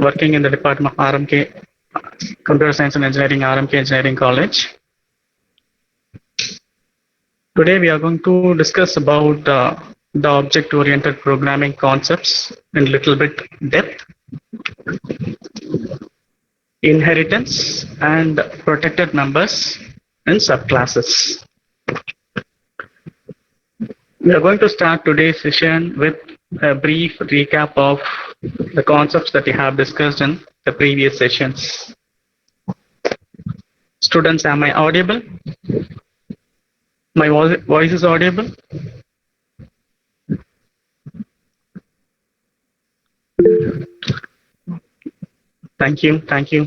working in the department of RMK, Computer Science and Engineering, RMK Engineering College. Today we are going to discuss about the object-oriented programming concepts in a little bit depth, inheritance, and protected members and subclasses. We are going to start today's session with a brief recap of the concepts that we have discussed in the previous sessions. Students, am I audible? My voice is audible? Thank you. Thank you.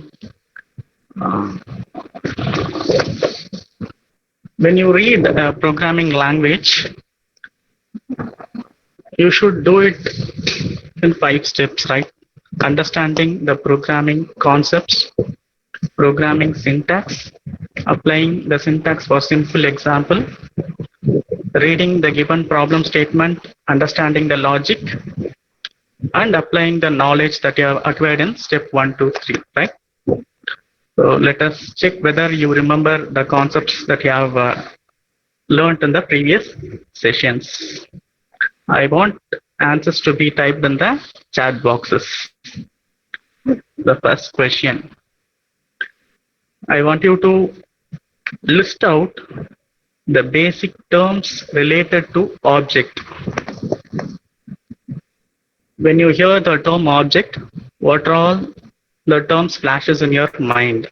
When you read a programming language, you should do it in 5 steps, right? Understanding the programming concepts, programming syntax, applying the syntax for simple example, reading the given problem statement, understanding the logic, and applying the knowledge that you have acquired in step 1, 2, 3, right? So let us check whether you remember the concepts that you have learned in the previous sessions. I want answers to be typed in the chat boxes. The first question. I want you to list out the basic terms related to object. When you hear the term object, what are all the terms flashes in your mind?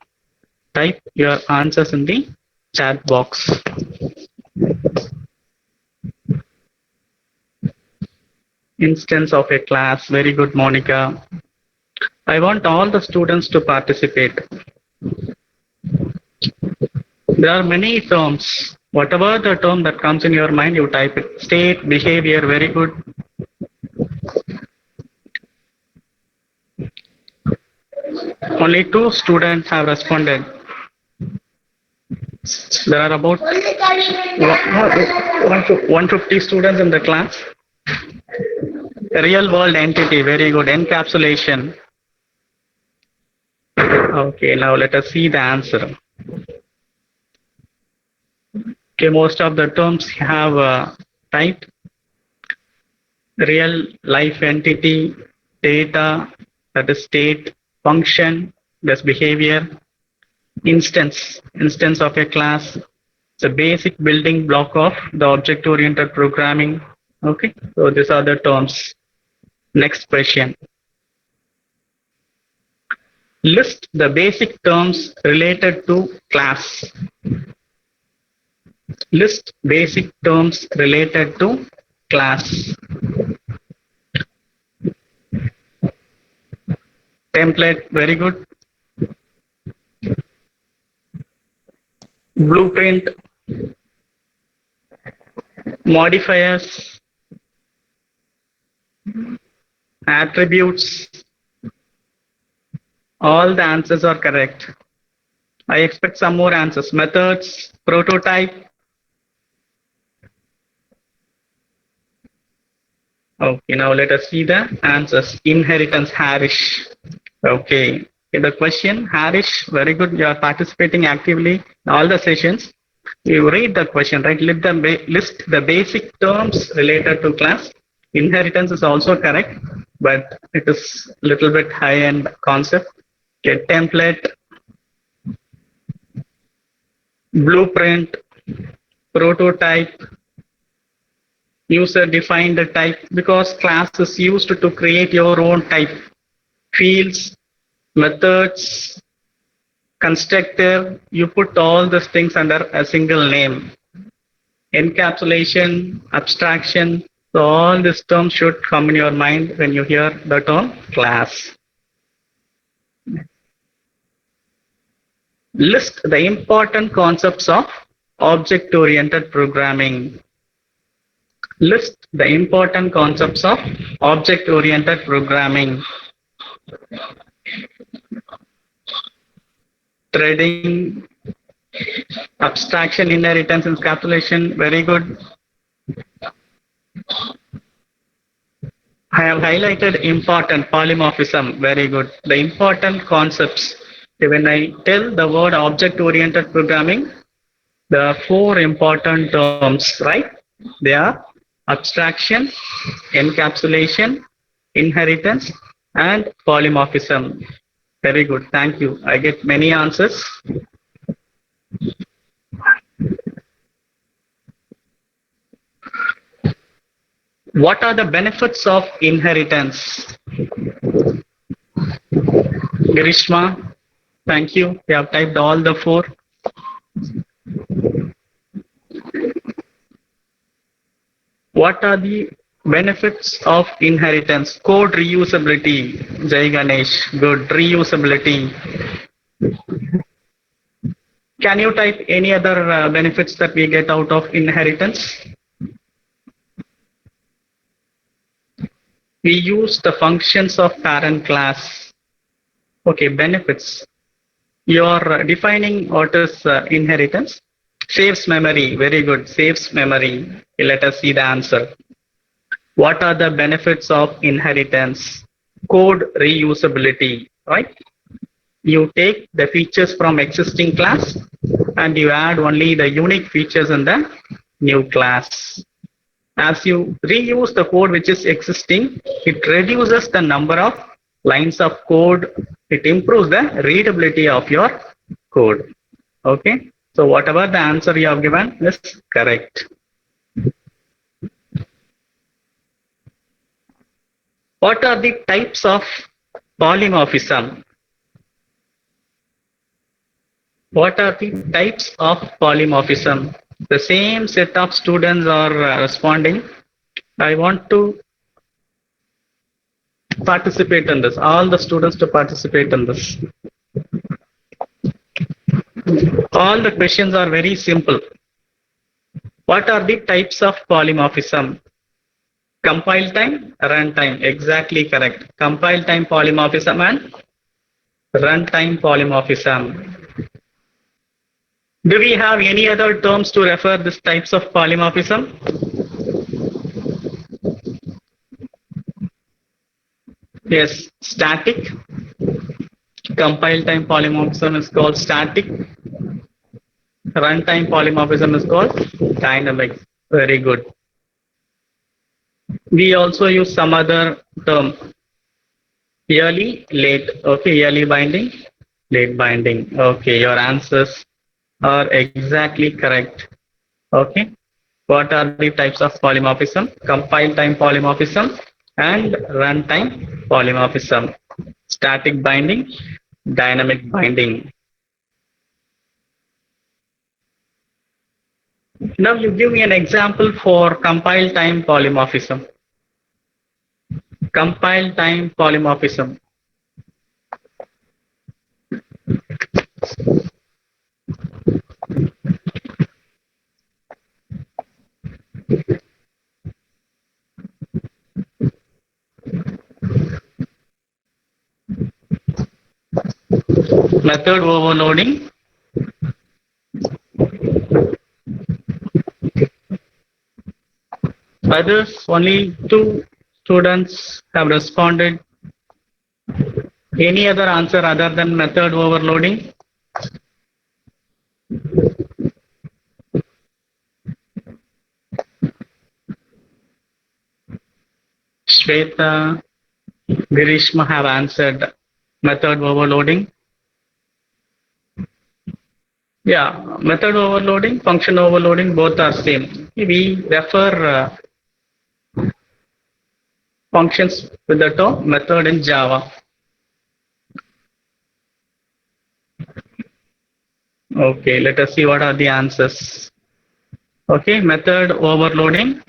Type your answers in the chat box. Instance of a class. Very good, Monica. I want all the students to participate. There are many terms. Whatever the term that comes in your mind, you type it. State, behavior, very good. Only 2 students have responded. There are about 150 students in the class. Real world entity, very good. Encapsulation. Okay, now let us see the answer. Okay, most of the terms have typed. Real life entity, data, that is state, function, that's behavior, instance of a class, the basic building block of the object-oriented programming. Okay, so these are the terms. Next question. List the basic terms related to class. List basic terms related to class. Template, very good. Blueprint, modifiers, attributes. All the answers are correct. I expect some more answers. Methods, prototype. Okay, now let us see the answers. Inheritance, Harish. Okay, the question, Harish, very good. You are participating actively in all the sessions. You read the question, right? List the basic terms related to class. Inheritance is also correct, but it is a little bit high-end concept. Okay, template, blueprint, prototype, user-defined type, because class is used to create your own type. Fields, methods, constructor, you put all these things under a single name. Encapsulation, abstraction, so all these terms should come in your mind when you hear the term class. List the important concepts of object-oriented programming. List the important concepts of object-oriented programming. Threading, abstraction, inheritance, encapsulation, very good. I have highlighted important polymorphism. Very good. The important concepts. When I tell the word object-oriented programming, there are four important terms, right? They are abstraction, encapsulation, inheritance, and polymorphism. Very good. Thank you. I get many answers. What are the benefits of inheritance? Grishma, thank you. You have typed all the four. What are the benefits of inheritance? Code reusability. Jai Ganesh. Good. Reusability. Can you type any other benefits that we get out of inheritance? We use the functions of parent class. Okay, benefits. You're defining what is inheritance. Saves memory. Very good. Saves memory. Let us see the answer. What are the benefits of inheritance? Code reusability, right? You take the features from existing class and you add only the unique features in the new class. As you reuse the code which is existing, it reduces the number of lines of code. It improves the readability of your code. Okay. So whatever the answer you have given is correct. What are the types of polymorphism? What are the types of polymorphism? The same set of students are responding. I want to participate in this. All the students to participate in this. All the questions are very simple. What are the types of polymorphism? Compile time, run time. Exactly correct. Compile time polymorphism and runtime polymorphism. Do we have any other terms to refer these types of polymorphism? Yes, static. Compile time polymorphism is called static. Runtime polymorphism is called dynamic. Very good. We also use some other term. Early, late. Okay, early binding, late binding. Okay, your answers are exactly correct. Okay. What are the types of polymorphism? Compile time polymorphism and runtime polymorphism. Static binding, dynamic binding. Now you give me an example for compile time polymorphism. Compile time polymorphism. Method overloading. Others, only two students have responded. Any other answer other than method overloading? Shweta, Girishma have answered method overloading. Yeah, method overloading, function overloading, both are same. We refer functions with the term method in Java. Okay, let us see what are the answers. Okay, method overloading,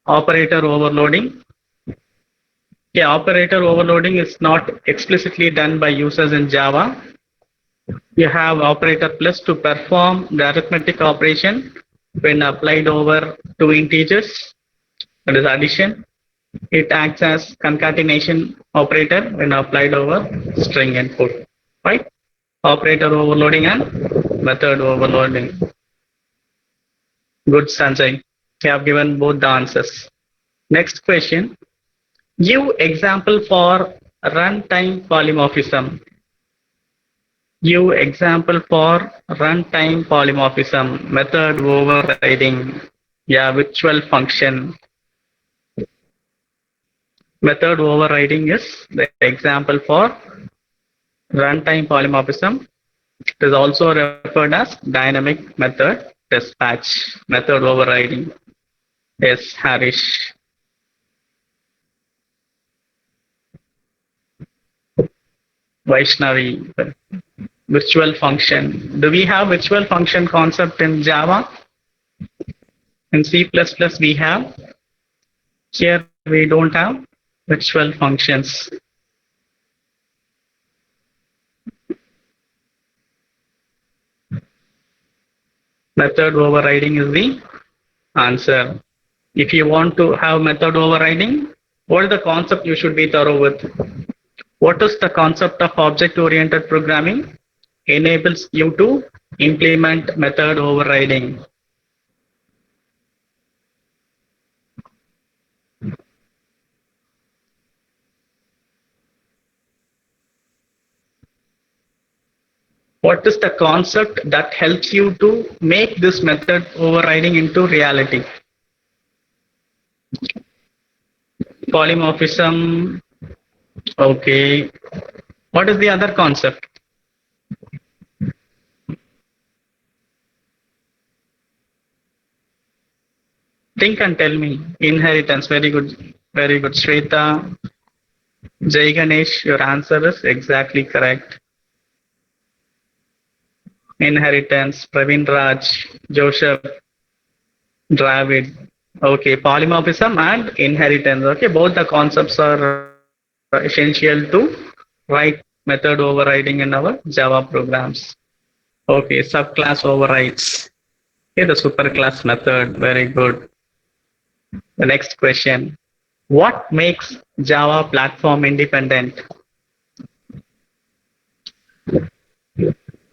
operator overloading. Okay, operator overloading is not explicitly done by users in Java. You have operator plus to perform the arithmetic operation when applied over two integers, that is addition. It acts as concatenation operator when applied over string input, right? Operator overloading and method overloading. Good, Sanjay. You have given both the answers. Next question. Give example for runtime polymorphism. Give example for runtime polymorphism, method overriding, yeah, virtual function. Method overriding is the example for runtime polymorphism. It is also referred as dynamic method dispatch. Method overriding. Yes, Harish. Vaishnavi. Virtual function. Do we have virtual function concept in Java? In C++ we have. Here we don't have virtual functions. Method overriding is the answer. If you want to have method overriding, what is the concept you should be thorough with? What is the concept of object-oriented programming? Enables you to implement method overriding. What is the concept that helps you to make this method overriding into reality? Polymorphism. Okay. What is the other concept? Think and tell me. Inheritance. Very good. Very good. Shweta. Jai Ganesh, your answer is exactly correct. Inheritance. Praveen Raj. Joseph. Dravid. Okay. Polymorphism and inheritance. Okay. Both the concepts are essential to write method overriding in our Java programs. Okay. Subclass overrides. Okay. The superclass method. Very good. The next question. What makes Java platform independent?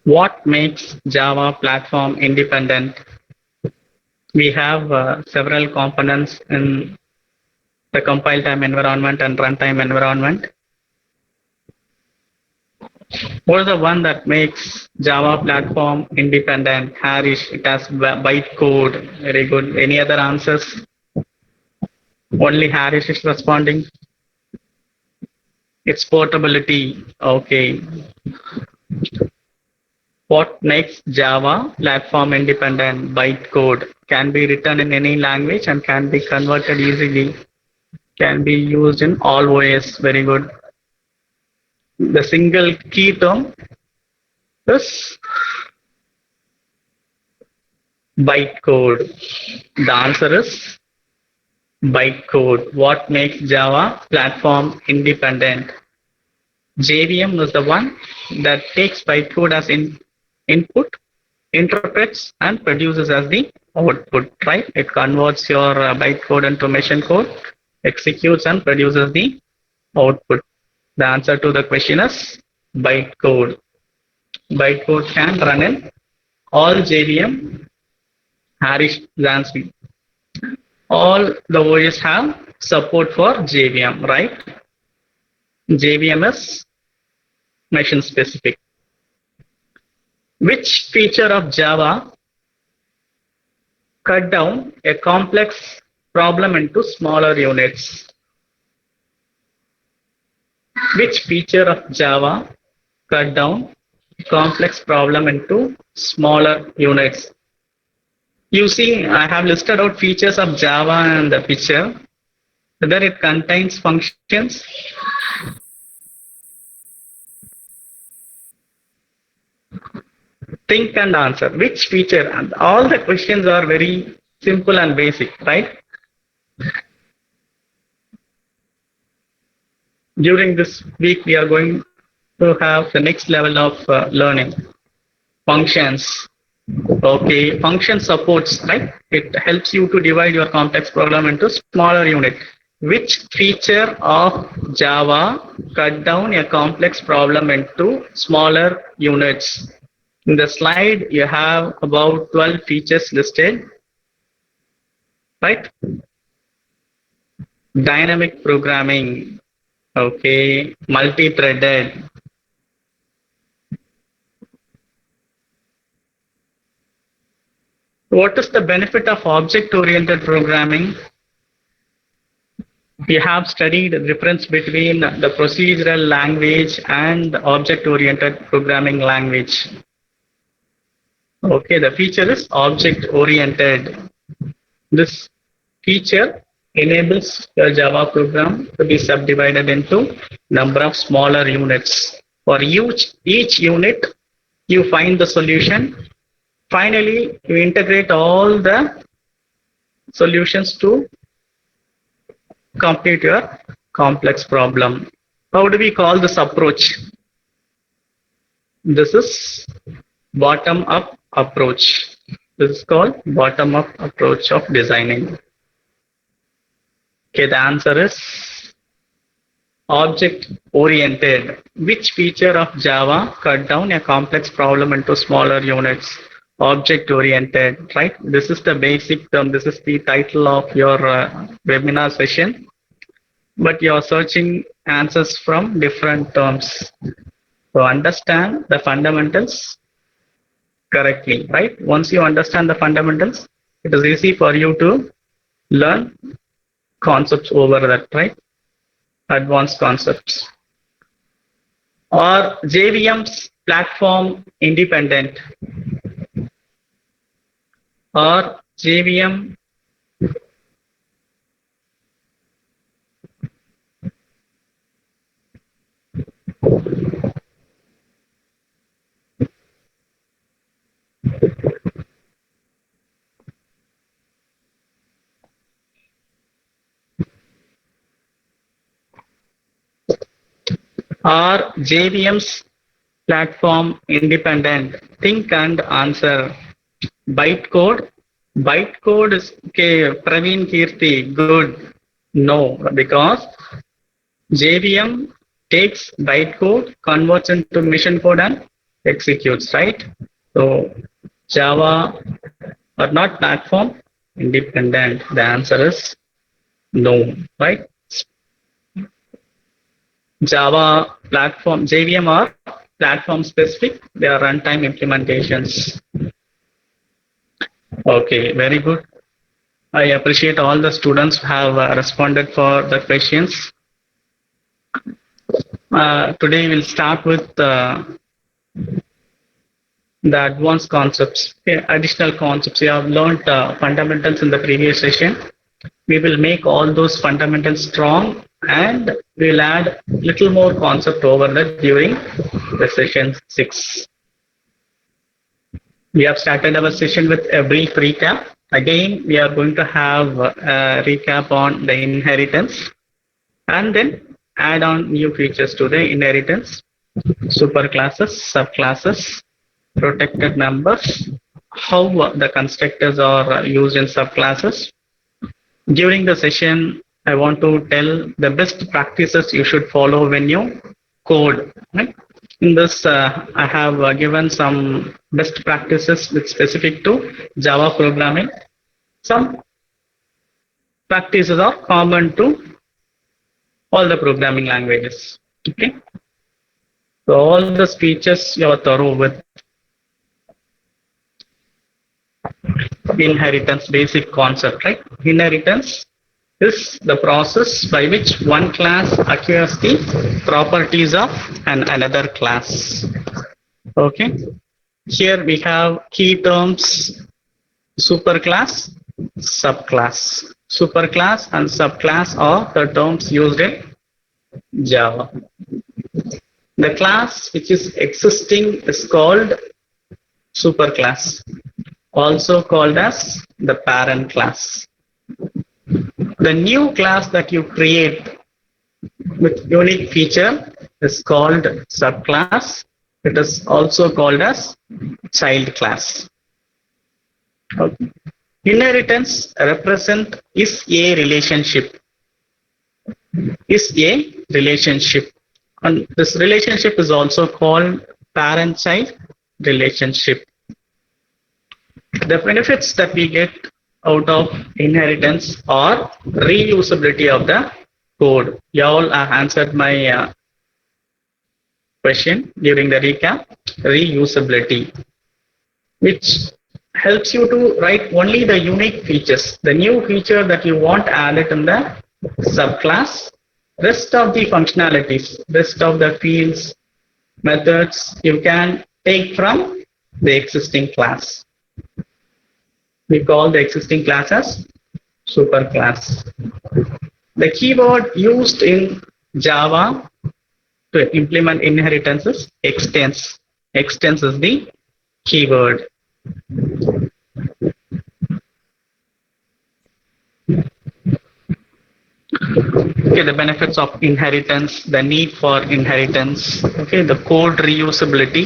What makes Java platform independent? We have several components in the compile time environment and runtime environment. What is the one that makes Java platform independent? Harish, it has bytecode. Very good. Any other answers? Only Harish is responding. It's portability. Okay. What makes Java platform independent? Bytecode can be written in any language and can be converted easily. Can be used in all OS. Very good. The single key term is bytecode. The answer is bytecode. What makes Java platform independent? JVM is the one that takes bytecode as input, interprets and produces as the output, right? It converts your bytecode into machine code, executes and produces the output. The answer to the question is bytecode. Bytecode can run in all JVM. Harish Zansky. All the OS have support for JVM, right? JVM is machine specific. Which feature of Java cut down a complex problem into smaller units? Which feature of Java cut down a complex problem into smaller units? You see, I have listed out features of Java in the picture. Whether it contains functions. Think and answer. Which feature? And all the questions are very simple and basic, right? During this week, we are going to have the next level of learning. Functions. Okay, function supports, right? It helps you to divide your complex problem into smaller unit. Which feature of Java cut down a complex problem into smaller units? In the slide, you have about 12 features listed, right? Dynamic programming. Okay. Multi-threaded. What is the benefit of object-oriented programming? We have studied the difference between the procedural language and object-oriented programming language. Okay, the feature is object-oriented. This feature enables the Java program to be subdivided into number of smaller units. For each unit, you find the solution. Finally, you integrate all the solutions to complete your complex problem. How do we call this approach? This is bottom-up approach. This is called bottom-up approach of designing. Okay, the answer is object-oriented. Which feature of Java cut down a complex problem into smaller units? Object-oriented, right? This is the basic term. This is the title of your webinar session. But you're searching answers from different terms. So understand the fundamentals correctly, right? Once you understand the fundamentals, it is easy for you to learn concepts over that, right? Advanced concepts. Or JVM's platform independent, or JVM or JVM's platform independent. Think and answer. Bytecode. Bytecode is okay. Praveen Kirti, good. No, because JVM takes bytecode, converts into mission code, and executes, right? So Java or not platform independent. The answer is no, right? Java platform, JVM are platform specific. They are runtime implementations. Okay, very good. I appreciate all the students who have responded for the questions. Today we'll start with the advanced concepts, okay, additional concepts. You have learned fundamentals in the previous session. We will make all those fundamentals strong and we'll add little more concept over that during the session 6. We have started our session with a brief recap. Again, we are going to have a recap on the inheritance and then add on new features to the inheritance, superclasses, subclasses, protected members, how the constructors are used in subclasses. During the session, I want to tell the best practices you should follow when you code. Right? In this, I have given some best practices with specific to Java programming. Some practices are common to all the programming languages. Okay. So all the features you are thorough with. Inheritance basic concept, right? Inheritance is the process by which one class acquires the properties of another class. Okay. Here we have key terms: superclass, subclass. Superclass and subclass are the terms used in Java. The class which is existing is called superclass, also called as the parent class. The new class that you create with unique feature is called subclass. It is also called as child class. Okay. Inheritance represent is a relationship. Is a relationship. And this relationship is also called parent-child relationship. The benefits that we get out of inheritance or reusability of the code? You all have answered my question during the recap. Reusability, which helps you to write only the unique features, the new feature that you want added in the subclass. Rest of the functionalities, rest of the fields, methods, you can take from the existing class. We call the existing class as superclass. The keyword used in Java to implement inheritance is extends. Extends is the keyword. Okay, the benefits of inheritance, the need for inheritance, okay, the code reusability,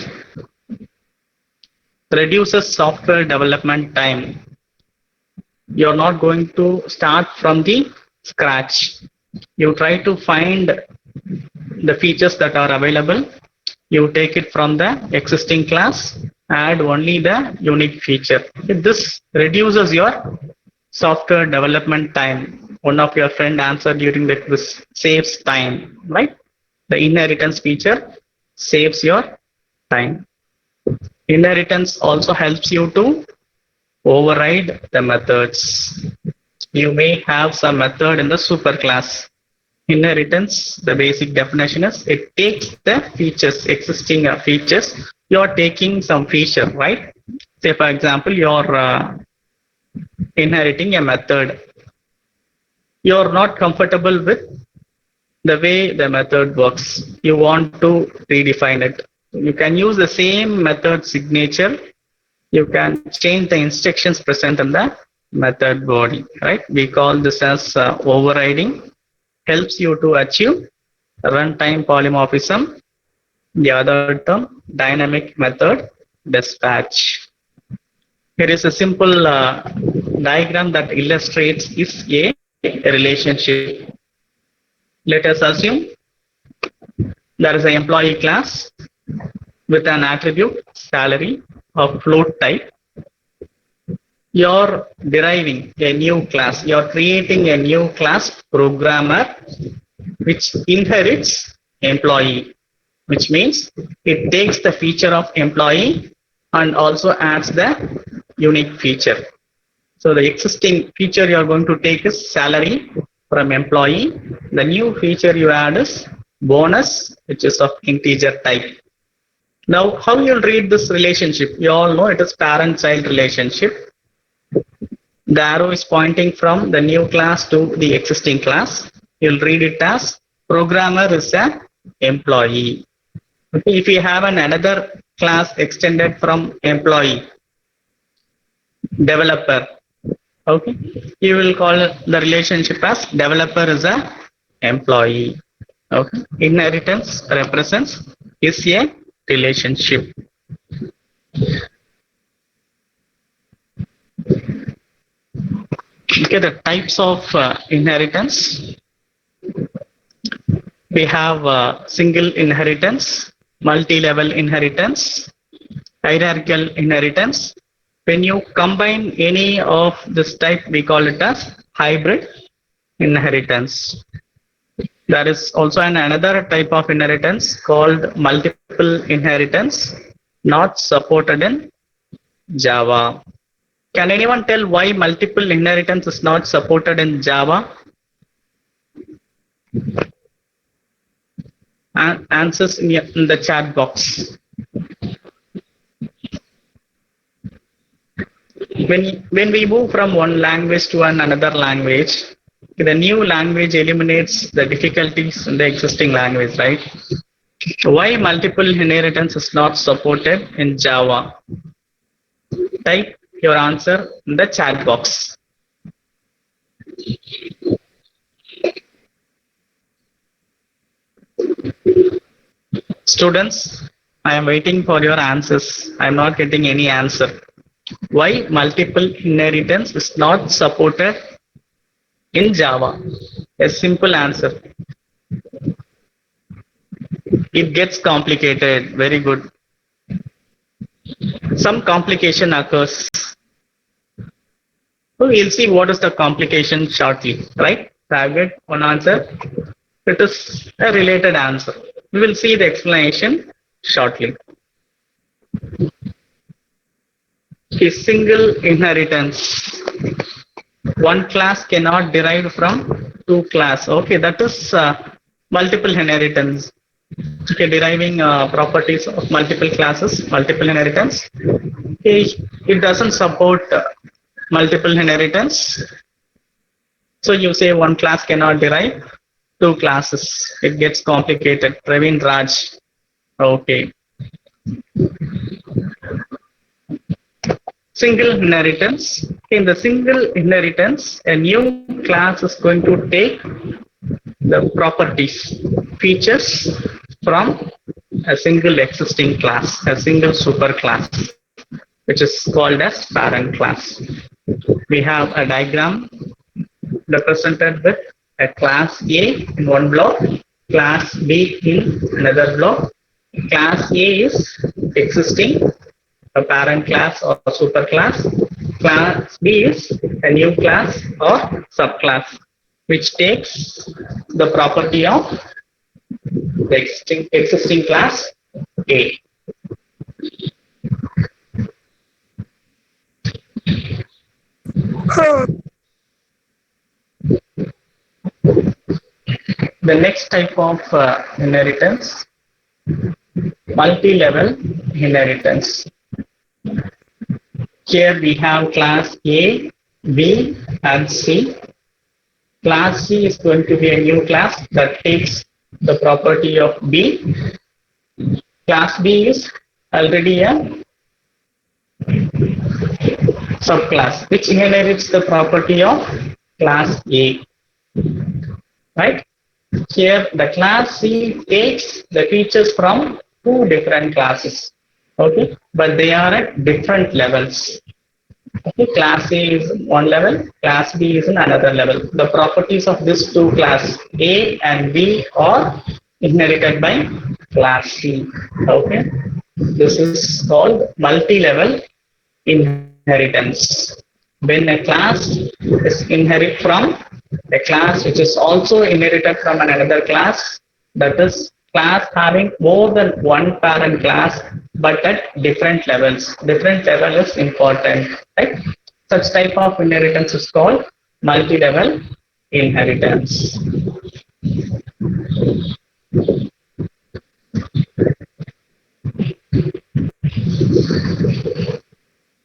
reduces software development time. You're not going to start from the scratch. You try to find the features that are available. You take it from the existing class, add only the unique feature. This reduces your software development time. One of your friend answered during the quiz, saves time, right? The inheritance feature saves your time. Inheritance also helps you to override the methods. You may have some method in the superclass. Inheritance, the basic definition is it takes the features, existing features. You're taking some feature, right? Say, for example, you're inheriting a method. You're not comfortable with the way the method works. You want to redefine it. You can use the same method signature. You can change the instructions present in the method body, right? We call this as overriding. Helps you to achieve runtime polymorphism. The other term, dynamic method dispatch. Here is a simple diagram that illustrates is a relationship. Let us assume there is an employee class with an attribute salary of float type. You're deriving a new class. You're creating a new class programmer which inherits employee, which means it takes the feature of employee and also adds the unique feature. So the existing feature you are going to take is salary from employee. The new feature you add is bonus, which is of integer type. Now, how you'll read this relationship? You all know it is parent-child relationship. The arrow is pointing from the new class to the existing class. You'll read it as programmer is an employee. Okay, if you have another class extended from employee, developer, okay, you will call the relationship as developer is a employee. Okay, inheritance represents is a relationship. Okay, the types of inheritance. We have single inheritance, multi-level inheritance, hierarchical inheritance. When you combine any of this type, we call it as hybrid inheritance. There is also another type of inheritance called multiple inheritance, not supported in Java. Can anyone tell why multiple inheritance is not supported in Java? Answers in the chat box. When we move from one language to another language, the new language eliminates the difficulties in the existing language, right? Why multiple inheritance is not supported in Java? Type your answer in the chat box. Students, I am waiting for your answers. I am not getting any answer. Why multiple inheritance is not supported in Java? A simple answer. It gets complicated. Very good. Some complication occurs. So we'll see what is the complication shortly, right? So I've got one answer. It is a related answer. We will see the explanation shortly. A single inheritance. One class cannot derive from two class. Okay, that is multiple inheritance. Okay, deriving properties of multiple classes, multiple inheritance. Okay, it doesn't support multiple inheritance. So you say one class cannot derive two classes. It gets complicated. Praveen Raj. Okay. Single inheritance. In the single inheritance, a new class is going to take the properties, features from a single existing class, a single superclass, which is called as parent class. We have a diagram represented with a class A in one block, class B in another block. Class A is existing, a parent class or superclass. Class B is a new class or subclass, which takes the property of the existing class A. The next type of inheritance, multi-level inheritance. Here we have class A, B, and C. Class C is going to be a new class that takes the property of B. Class B is already a subclass which inherits the property of class A. Right? Here the class C takes the features from two different classes. Okay, but they are at different levels. Okay, class A is one level, class B is in another level. The properties of these two classes A and B are inherited by class C. Okay, this is called multi-level inheritance. When a class is inherit from a class which is also inherited from another class, that is class having more than one parent class but at different levels. Different level is important, right? Such type of inheritance is called multi-level inheritance.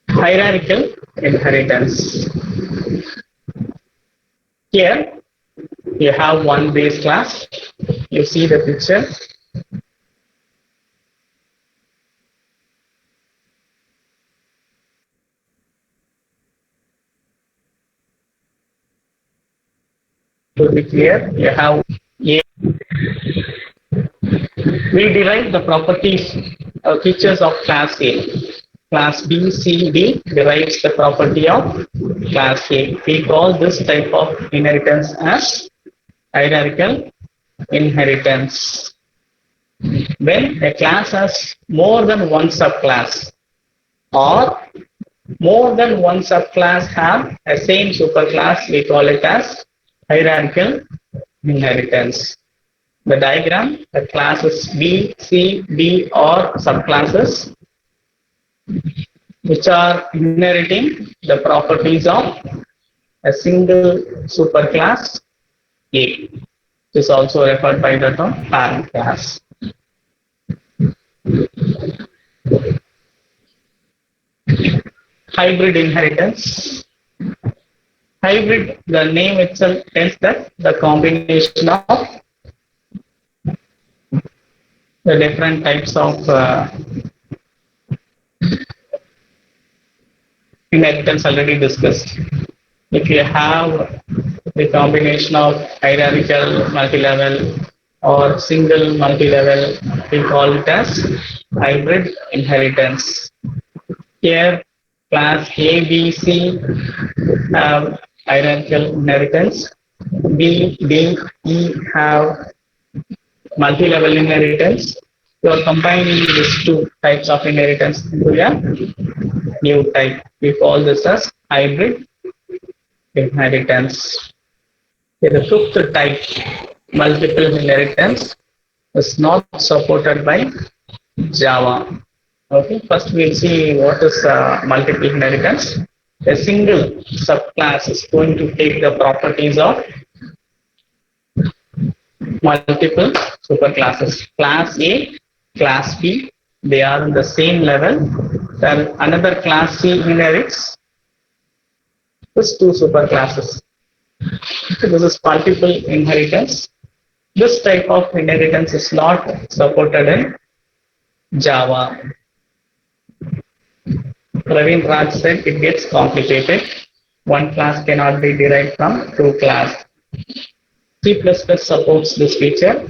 Hierarchical inheritance. Here you have one base class. You see the picture. To be clear, you have A. We derive the properties features of class A. Class B, C, D derives the property of class A. We call this type of inheritance as hierarchical inheritance. When a class has more than one subclass or more than one subclass have a same superclass, we call it as hierarchical inheritance. The diagram, the classes B, C, D or subclasses which are inheriting the properties of a single superclass A. This is also referred by the term parent class. Hybrid inheritance. Hybrid, the name itself tells that the combination of the different types of inheritance already discussed. If you have the combination of hierarchical multi-level or single multi-level, we call it as hybrid inheritance. Here, class A, B, C have hierarchical inheritance. B, D, E have multi-level inheritance. You are combining these two types of inheritance into a new type. We call this as hybrid inheritance. Okay, the fifth type, multiple inheritance, is not supported by Java. Okay, first we'll see what is multiple inheritance. A single subclass is going to take the properties of multiple superclasses. Class A, class B, they are in the same level. Then another class C inherits these two superclasses. So this is multiple inheritance. This type of inheritance is not supported in Java. Ravin Raj said it gets complicated. One class cannot be derived from two class. C++ supports this feature.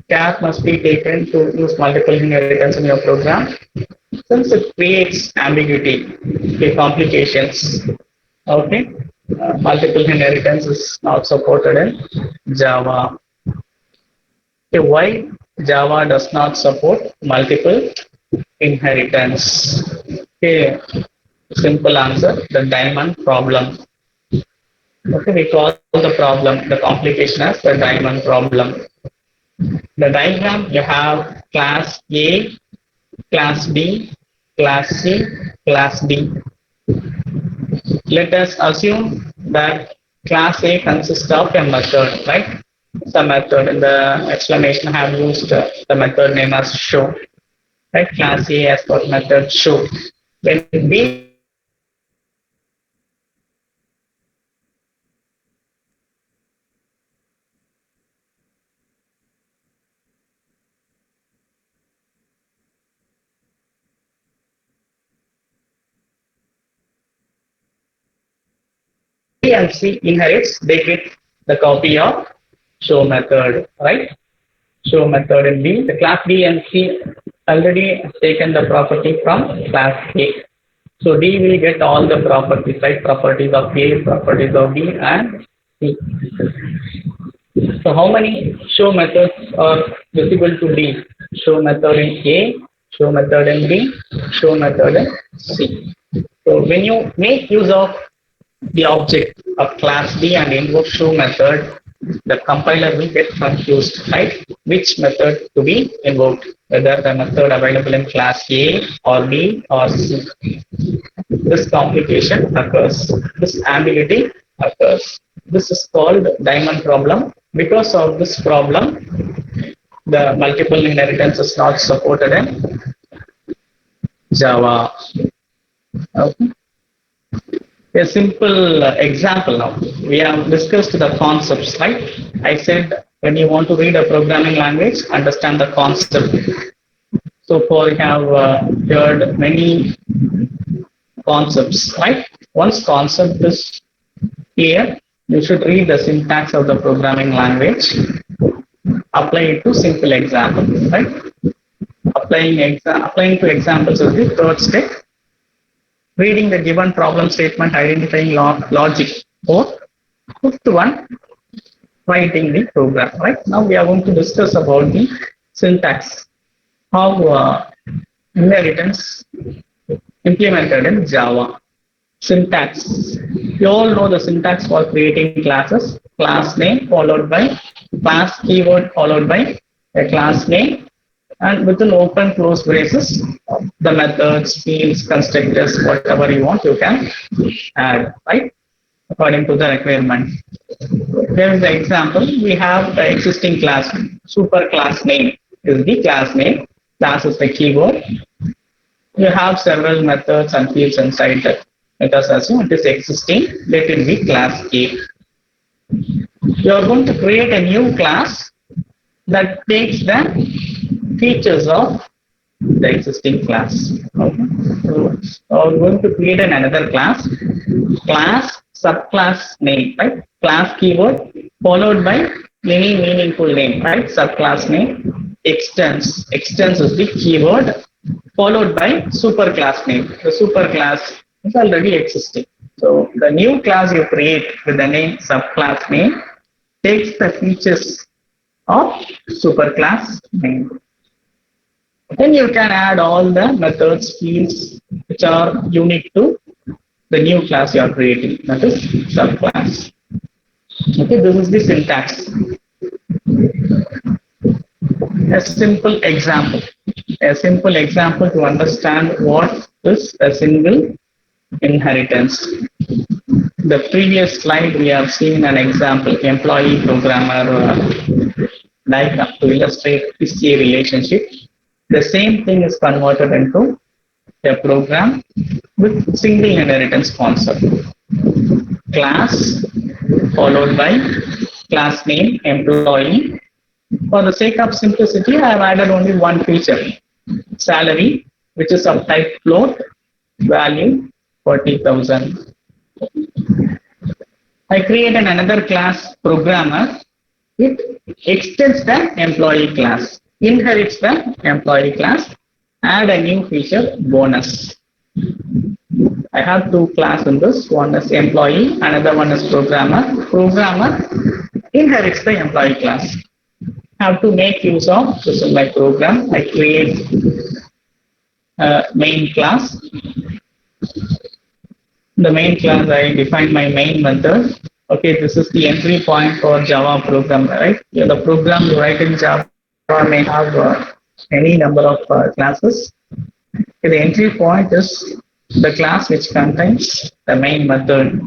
Care must be taken to use multiple inheritance in your program since it creates ambiguity, complications. Okay, multiple inheritance is not supported in Java. Okay, why Java does not support multiple inheritance? Okay, simple answer: the diamond problem. Okay, we call the problem, the complication as the diamond problem. The diagram you have class A, class B, class C, class D. Let us assume that class A consists of a method, right? The method in the explanation I have used the method name as show, right? Class A has got method show. When B and C inherits, they get the copy of show method, right? Show method in B. The class B and C already taken the property from class A. So D will get all the properties, right? Properties of A, properties of B and C. So how many show methods are visible to D? Show method in A, show method in B, show method in C. So when you make use of the object of class D and invoke show method, the compiler will get confused, right? Which method to be invoked, whether the method available in class A or B or C. This complication occurs, this ambiguity occurs. This is called diamond problem. Because of this problem, the multiple inheritance is not supported in Java. Okay. A simple example now. We have discussed the concepts, right? I said when you want to read a programming language, understand the concept. So far, we have heard many concepts, right? Once concept is clear, you should read the syntax of the programming language, apply it to simple examples, right? Applying to examples is the third step. Reading the given problem statement, identifying logic. Or fifth one, writing the program. Right now, we are going to discuss about the syntax, how inheritance implemented in Java. Syntax. You all know the syntax for creating classes. Class name followed by class keyword followed by a class name, and within open close braces, the methods, fields, constructors, whatever you want, you can add, right? According to the requirement. Here is the example. We have the existing class, super class name is the class name. Class is the keyword. You have several methods and fields inside that. Let us assume it is existing. Let it be class A. You are going to create a new class that takes the features of the existing class. Okay. So we're going to create another class, subclass name, right? Class keyword followed by any meaningful name, right? Subclass name, extends is the keyword followed by superclass name. The superclass is already existing. So the new class you create with the name subclass name takes the features of superclass name. Then you can add all the methods, fields which are unique to the new class you are creating, that is subclass. Okay, this is the syntax. A simple example. A simple example to understand what is a single inheritance. The previous slide we have seen an example, employee programmer diagram to illustrate PCA relationship. The same thing is converted into a program with single inheritance concept. Class followed by class name employee. For the sake of simplicity, I have added only one feature, salary, which is of type float, value 40,000. I created another class programmer. It extends the employee class, inherits the employee class, add a new feature bonus. I have two classes in this. One is employee, another one is programmer. Programmer inherits the employee class. I have to make use of this in my program. I create a main class. The main class, I define my main method. Okay, this is the entry point for Java program, right? Yeah, the program you write in Java may have any number of classes. Okay, the entry point is the class which contains the main method.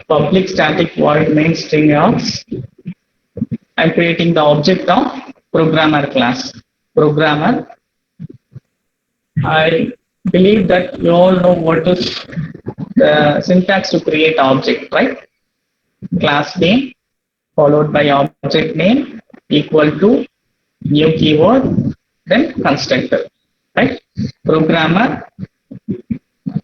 Public static void main string of. I'm creating the object of programmer class. Programmer. I believe that you all know what is the syntax to create object, right? Class name followed by object name equal to new keyword, then constructor, right? Programmer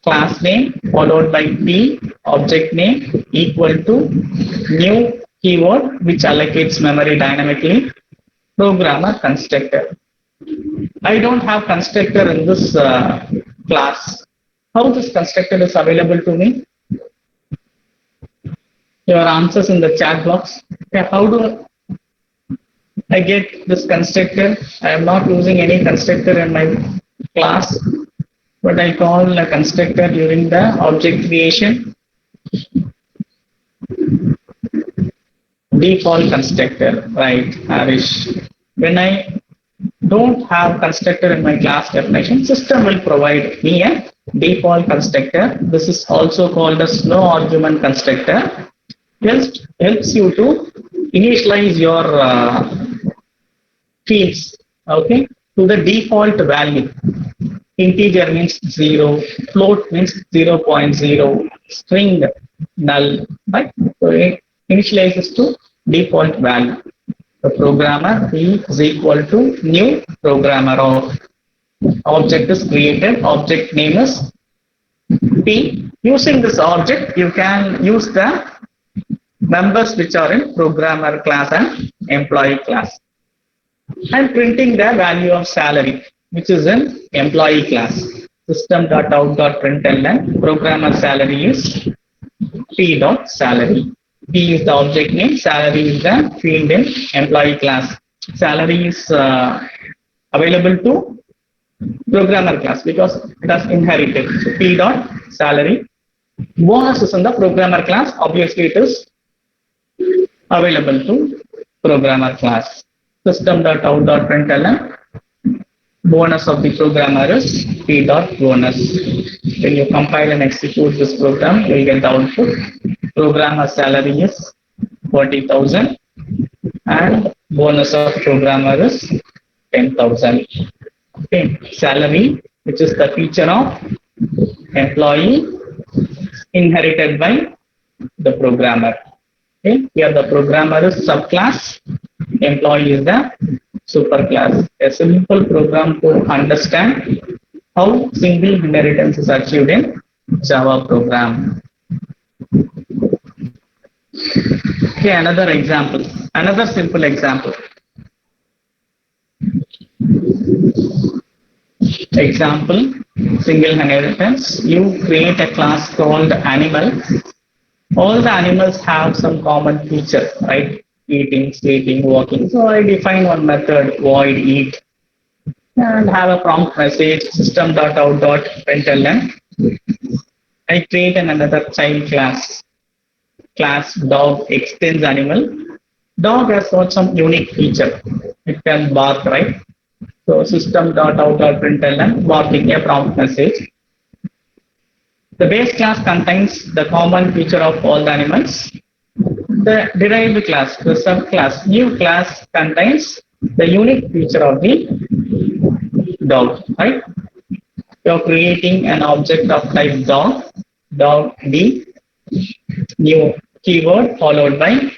class name followed by p object name equal to new keyword which allocates memory dynamically, programmer constructor. I don't have constructor in this class. How this constructor is available to me? Your answers in the chat box. Okay, how do I get this constructor? I am not using any constructor in my class, but I call a constructor during the object creation. Default constructor, right, Harish? When I don't have constructor in my class definition, system will provide me a default constructor. This is also called as no argument constructor. Helps you to initialize your fields, okay, to the default value. Integer means 0, float means 0.0, string null, right? So it initializes to default value. The programmer is equal to new programmer of object is created, object name is P. Using this object, you can use the members which are in programmer class and employee class. I'm printing the value of salary, which is in employee class. System.out.println programmer salary is p.salary. P is the object name, salary is the field in employee class. Salary is available to programmer class because it has inherited. So p.salary. Bonus is in the programmer class. Obviously, it is available to programmer class. System.out.println. Bonus of the programmer is p.bonus. When you compile and execute this program, you will get the output. Programmer salary is 40,000 and bonus of programmer is 10,000. Okay, salary, which is the feature of employee inherited by the programmer. Okay, here the programmer is subclass, employee is the superclass. A simple program to understand how single inheritance is achieved in Java program. Okay, another example, another simple example. Example, single inheritance. You create a class called animal. All the animals have some common feature, right? Eating, sleeping, walking. So I define one method, void eat, and have a prompt message system.out.println. I create another child class dog extends animal. Dog has got some unique feature. It can bark, right? So system.out.println barking a prompt message. The base class contains the common feature of all the animals. The derived class, the subclass, new class contains the unique feature of the dog, right? You're creating an object of type dog D, new keyword followed by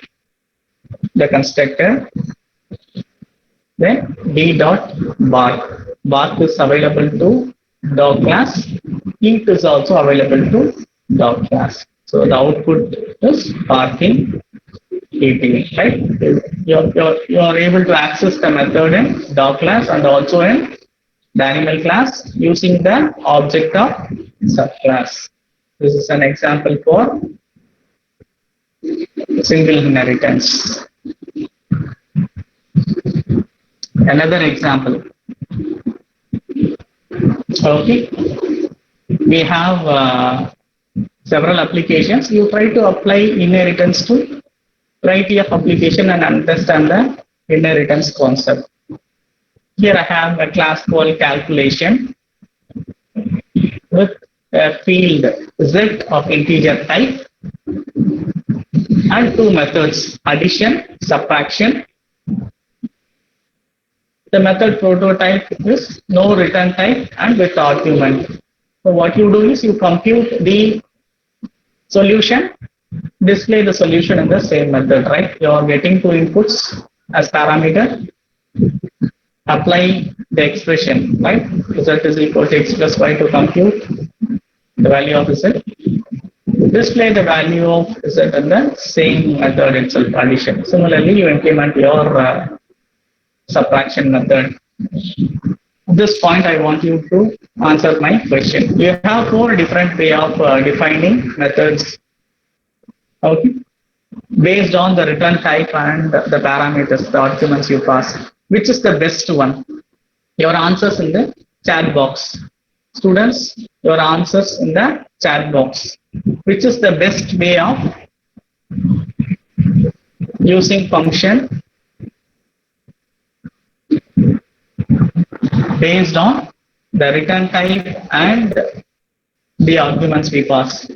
the constructor, then D dot bark. Bark is available to dog class. Eat is also available to dog class. So the output is barking, eating, right? You're able to access the method in dog class and also in the animal class using the object of subclass. This is an example for single inheritance. Another example. Okay, we have several applications. You try to apply inheritance to variety of application and understand the inheritance concept. Here I have a class called calculation with a field z of integer type and two methods addition, subtraction. The method prototype is no return type and with argument. So what you do is you compute the solution, display the solution in the same method, right? You are getting two inputs as parameter, apply the expression, right? Z is equal to x plus y to compute the value of z. Display the value of z in the same method itself, addition. Similarly, you implement your subtraction method. At this point, I want you to answer my question. You have four different way of defining methods. Okay, based on the return type and the parameters, the arguments you pass. Which is the best one? Your answers in the chat box. Students, your answers in the chat box. Which is the best way of using function based on the return type and the arguments we pass?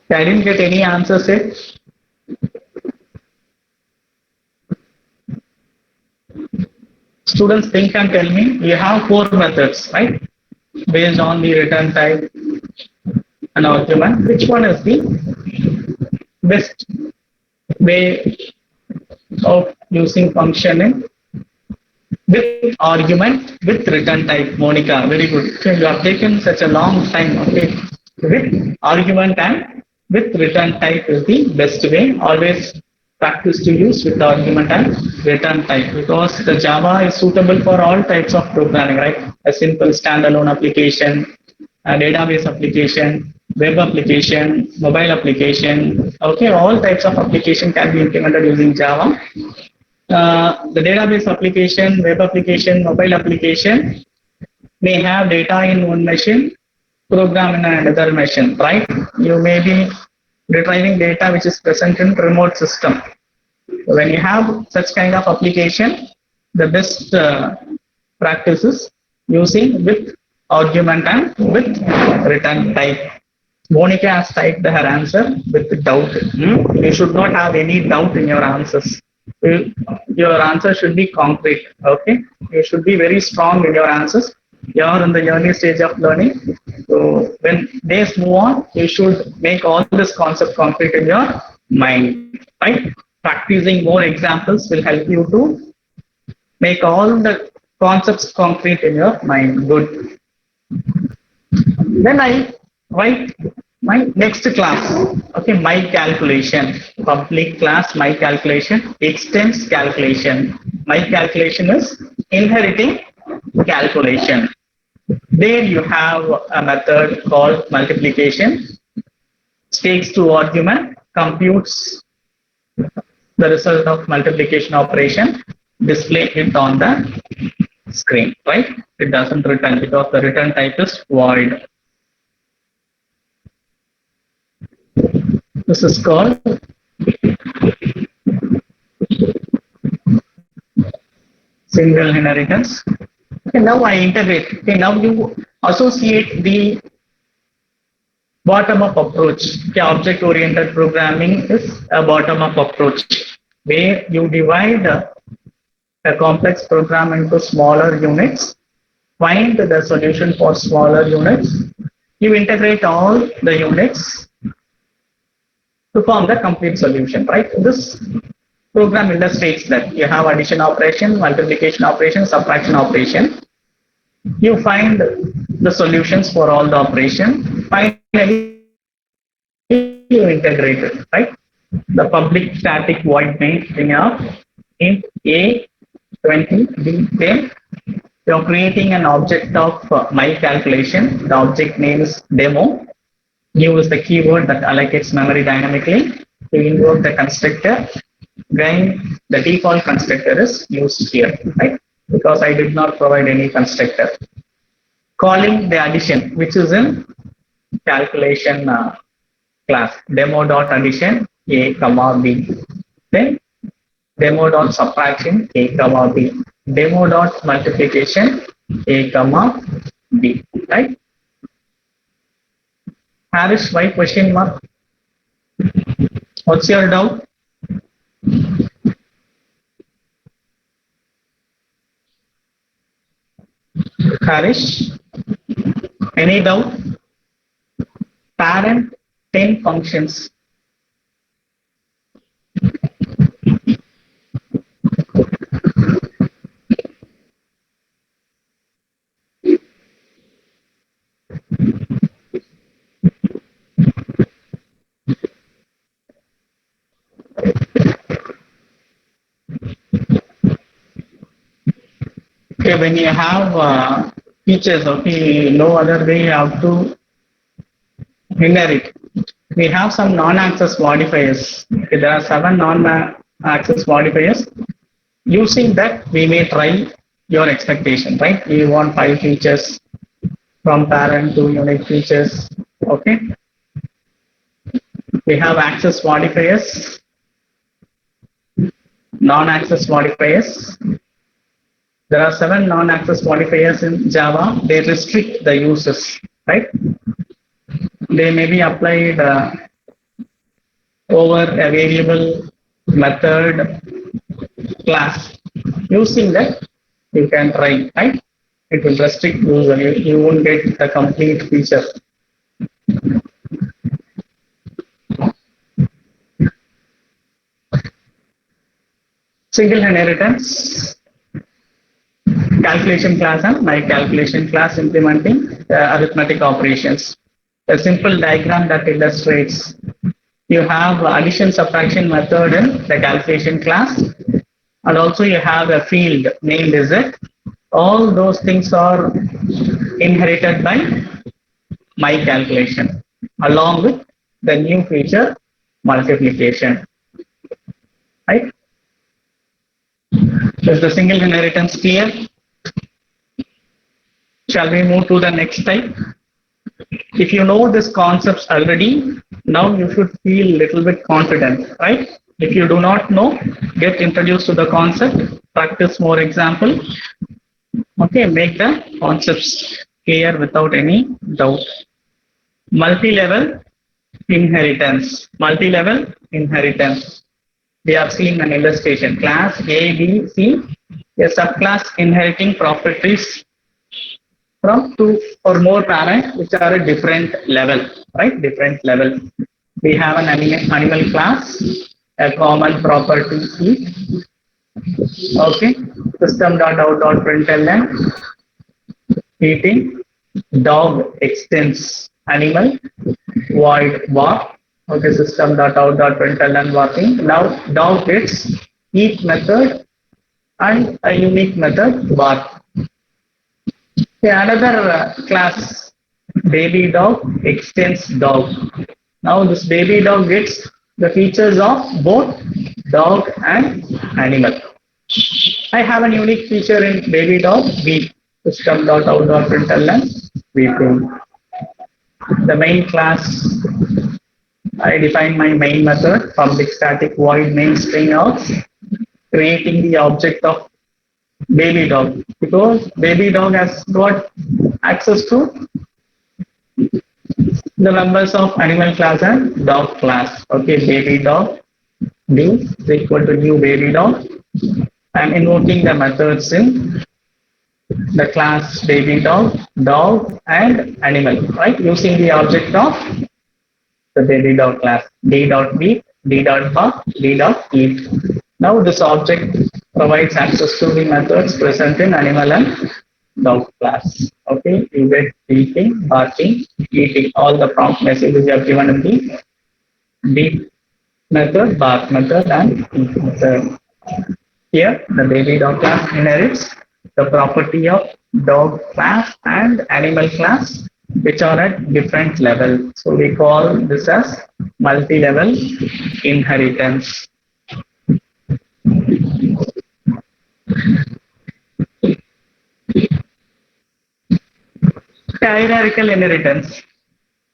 I didn't get any answers yet. Students, think and tell me. You have four methods, right? Based on the return type and argument. Which one is the best way of using function with argument with return type? Monica, very good. Okay, you have taken such a long time. Okay, with argument and with return type is the best way. Always practice to use with argument and return type, because the Java is suitable for all types of programming, right? A simple standalone application, a database application, web application, mobile application. Okay, all types of application can be implemented using Java. The database application, web application, mobile application may have data in one machine, program in another machine, right? You may be retrieving data which is present in remote system. When you have such kind of application, the best practice is using with argument and with return type. Monica has typed her answer with doubt. You should not have any doubt in your answers. Your answer should be concrete. Okay, you should be very strong in your answers. You are in the early stage of learning. So when days move on, you should make all this concept concrete in your mind. Right? Practicing more examples will help you to make all the concepts concrete in your mind. Good. Then I write my next class. Okay, my calculation. Public class, my calculation, extends calculation. My calculation is inheriting calculation. There you have a method called multiplication. takes two argument, computes the result of multiplication operation, display it on the screen, right? It doesn't return because the return type is void. This is called single inheritance. Okay, now I integrate. Okay, now you associate the bottom-up approach. Okay, object-oriented programming is a bottom-up approach where you divide a complex program into smaller units, find the solution for smaller units, you integrate all the units to form the complete solution, right? This program illustrates that you have addition operation, multiplication operation, subtraction operation. You find the solutions for all the operation. Finally, you integrate it, right? The public static void main string of int a20 b10. You're creating an object of my calculation. The object name is demo. New is the keyword that allocates memory dynamically. To invoke the constructor, then the default constructor is used here, right? Because I did not provide any constructor. Calling the addition, which is in calculation class, demo.addition a comma b. Then demo.subtraction a comma b. Demo.multiplication a comma b, right? Harish, why question mark? What's your doubt? Harish, any doubt? Parent 10 functions. Okay, when you have features, okay, no other way you have to inherit. We have some non-access modifiers. Okay, there are 7 non-access modifiers. Using that, we may try your expectation, right? We want 5 features from parent to unique features. Okay. We have access modifiers, non-access modifiers. There are 7 non-access modifiers in Java. They restrict the uses, right? They may be applied over a variable, method, class. Using that, you can try, right? It will restrict user. You won't get the complete feature. Single inheritance, calculation class and my calculation class implementing arithmetic operations. A simple diagram that illustrates you have addition subtraction method in the calculation class, and also you have a field named as it. All those things are inherited by my calculation along with the new feature multiplication, right? Is the single inheritance clear? Shall we move to the next type? If you know these concepts already, now you should feel a little bit confident, right? If you do not know, get introduced to the concept, practice more example. Okay, make the concepts clear without any doubt. Multi-level inheritance. Multi-level inheritance. We have seen an illustration. Class A, B, C, a subclass inheriting properties from 2 or more parents which are a different level, right? Different level. We have an animal class, a common property is, okay, system.out.println, eating, dog extends animal, void walk, okay, system.out.println walking. Now dog gets eat method and a unique method bark. Okay, another class, baby dog extends dog. Now this baby dog gets the features of both dog and animal. I have a unique feature in baby dog, weep. System.out.println, weeping. The main class, I define my main method, public static void main string out, creating the object of baby dog, because baby dog has got access to the members of animal class and dog class. Okay, baby dog new is equal to new baby dog. I'm invoking the methods in the class baby dog, dog, and animal, right? Using the object of the baby dog class, d dot beat, d dot bark, d dot eat. Now this object provides access to the methods present in animal and dog class. Okay, you get beating, barking, eating. All the prompt messages you have given in the beat method, bark method, and eat method. Here, the baby dog class inherits the property of dog class and animal class, which are at different levels. So we call this as multi-level inheritance. Hierarchical inheritance.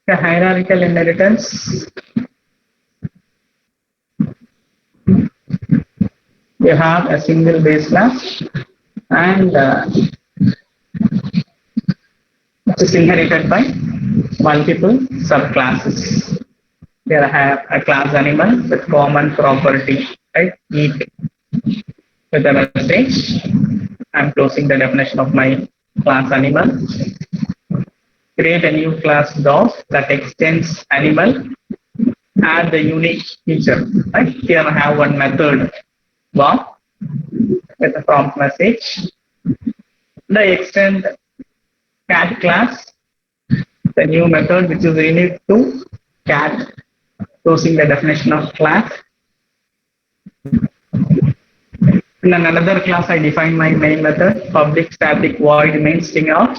The hierarchical inheritance, you have a single base class and it is inherited by multiple subclasses. Here I have a class animal with common property, right? Eat with a message. I'm closing the definition of my class animal. Create a new class dog that extends animal, add the unique feature. Right? Here I have one method bar with a prompt message. The extend cat class, the new method which is unique to cat, closing the definition of class. In another class, I define my main method, public static void main string out,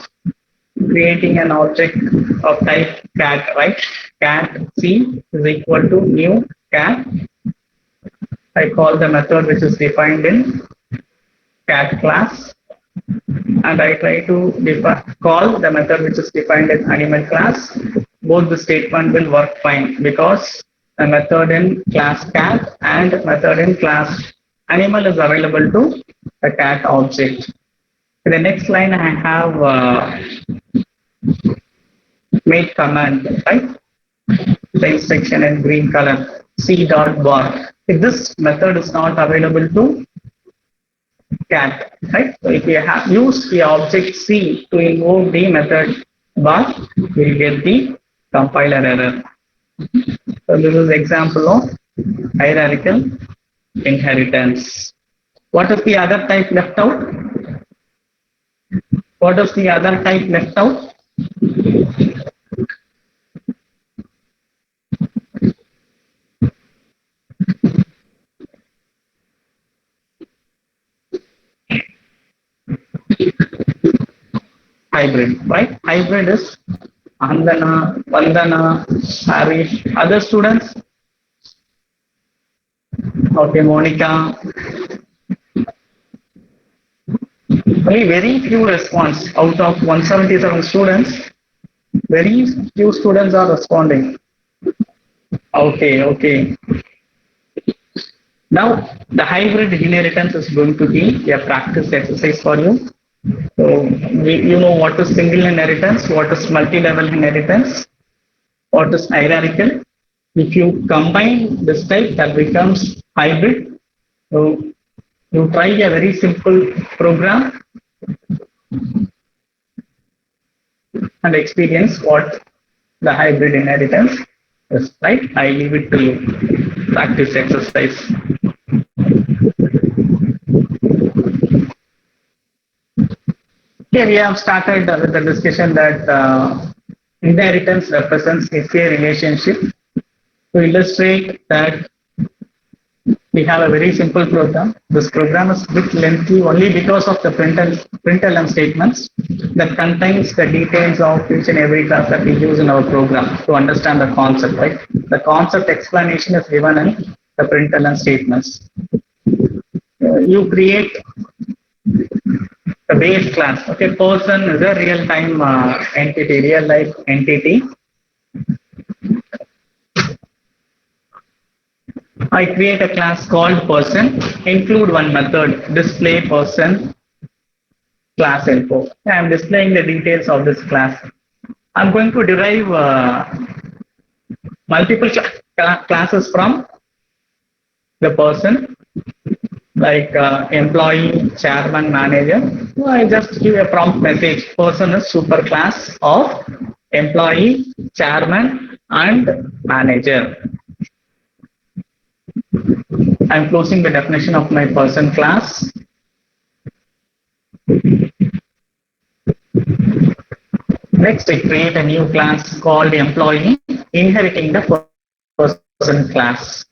creating an object of type cat, right? Cat C is equal to new cat. I call the method which is defined in cat class, and I try to call the method which is defined in animal class. Both the statement will work fine because the method in class cat and method in class animal is available to the cat object. In the next line, I have make command, right? The instruction in green color, c dot bar. If this method is not available to cat, right? So if we have used the object C to invoke the method bar, we'll get the compiler error. So this is example of hierarchical inheritance. What is the other type left out? What is the other type left out? Hybrid, right? Hybrid is Andana, Vandana, Harish, other students. Okay, Monica. Only very few response out of 177 students. Very few students are responding. Okay, okay. Now the hybrid inheritance is going to be a practice exercise for you. So you know what is single inheritance, what is multi-level inheritance, what is hierarchical. If you combine this type, that becomes hybrid. So you try a very simple program and experience what the hybrid inheritance is, right? I leave it to you. Practice exercise. Here we have started with the discussion that inheritance represents a fair relationship. To illustrate that We have a very simple program. This program is a bit lengthy only because of the println statements that contains the details of each and every class that we use in our program to understand the concept, right? The concept explanation is given in the println statements. You create the base class. Okay, person is a real-time entity, real-life entity. I create a class called person, include one method, display person class info. I am displaying the details of this class. I'm going to derive multiple classes from the person, like employee, chairman, manager. So I just give a prompt message. Person is super class of employee, chairman, and manager. I'm closing the definition of my person class. Next, I create a new class called employee, inheriting the person class.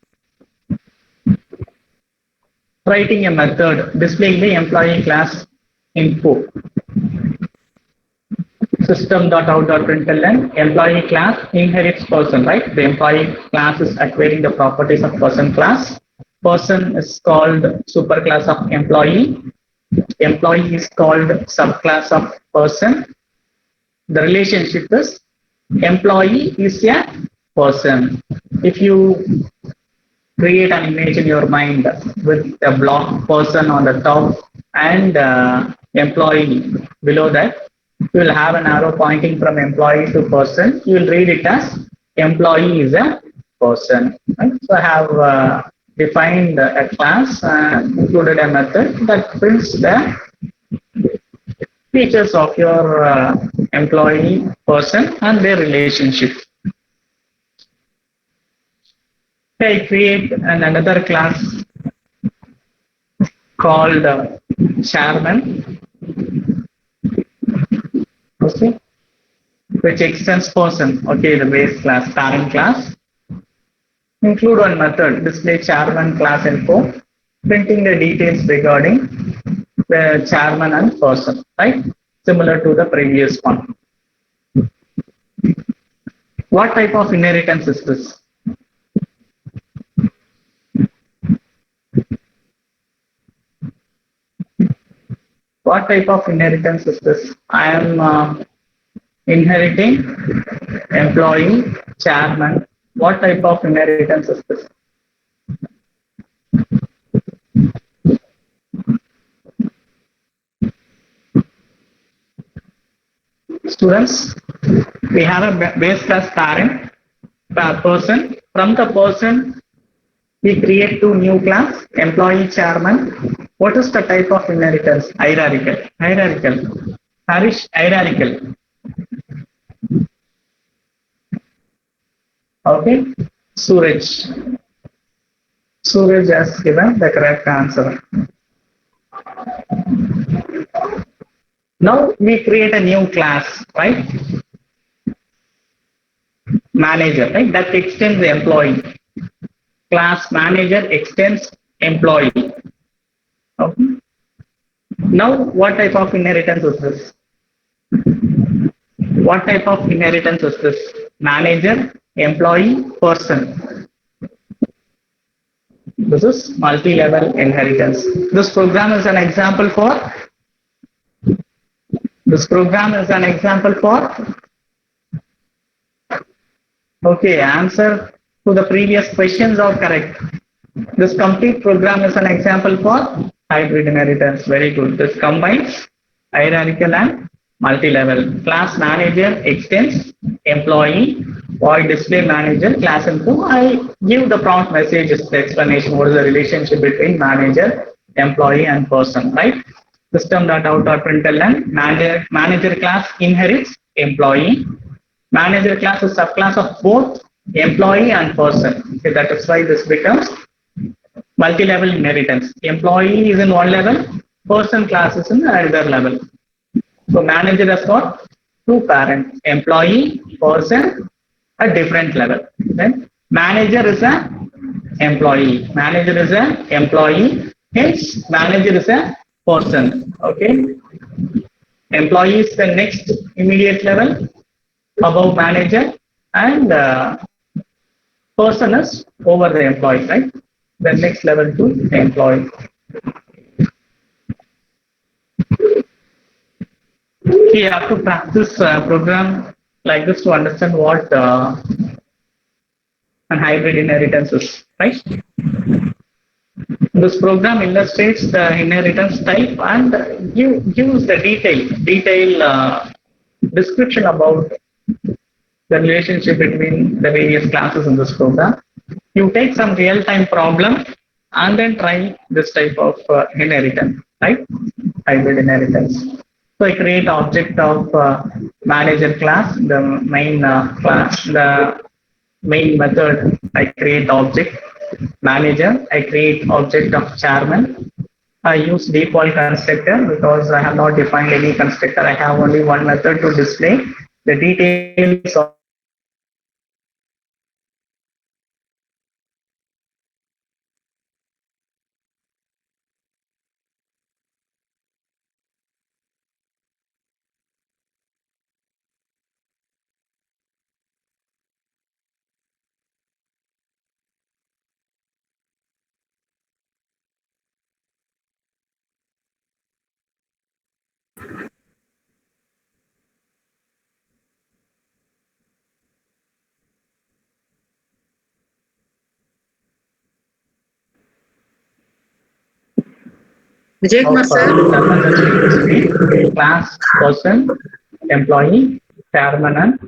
Writing a method, displaying the employee class info. System.out.println, employee class inherits person, right? The employee class is acquiring the properties of person class. Person is called superclass of employee. Employee is called subclass of person. The relationship is employee is a person. If you create an image in your mind with a block person on the top and employee below that, you will have an arrow pointing from employee to person. You will read it as employee is a person. Right? So I have defined a class and included a method that prints the features of your employee person and their relationship. I create another class called chairman, okay, which extends person, okay, the base class, parent class. Include one method, display chairman class info, printing the details regarding the chairman and person, right? Similar to the previous one. What type of inheritance is this? What type of inheritance is this? I am inheriting employee, chairman. What type of inheritance is this? Students, we have a base class parent, person. From the person, we create two new class, employee, chairman. What is the type of inheritance? Hierarchical. Hierarchical. Harish, hierarchical. Okay. Suraj. Suraj has given the correct answer. Now we create a new class, right? Manager, right? That extends the employee. Class manager extends employee. Okay. Now, what type of inheritance is this? What type of inheritance is this? Manager, employee, person. This is multi-level inheritance. This program is an example for. This program is an example for. Okay, answer to the previous questions are correct. This complete program is an example for hybrid inheritance. Very good. This combines hierarchical and multi-level. Class manager extends employee, void display manager, class info. I give the prompt message is the explanation. What is the relationship between manager, employee, and person, right? System.out.println, manager class inherits employee. Manager class is subclass of both employee and person. Okay, that is why this becomes multi-level inheritance. Employee is in one level, person class is in another level. So manager has got two parents, employee, person, a different level. Then manager is a employee. Manager is a employee. Hence, manager is a person. Okay. Employee is the next immediate level above manager, and person is over the employee, right? The next level to the employee. You have to practice program like this to understand what an hybrid inheritance is, right? This program illustrates the inheritance type and gives the detail description about the relationship between the various classes in this program. You take some real-time problem and then try this type of inheritance, right? Hybrid inheritance. So I create object of manager class, the main class, the main method. I create object manager. I create object of chairman. I use default constructor because I have not defined any constructor. I have only one method to display the details of Vijay Kumar sir. Class, person, employee, chairman, and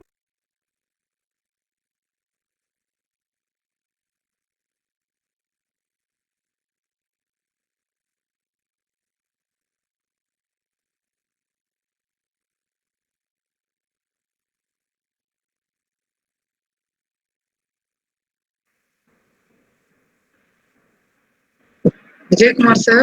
Vijay Kumar sir.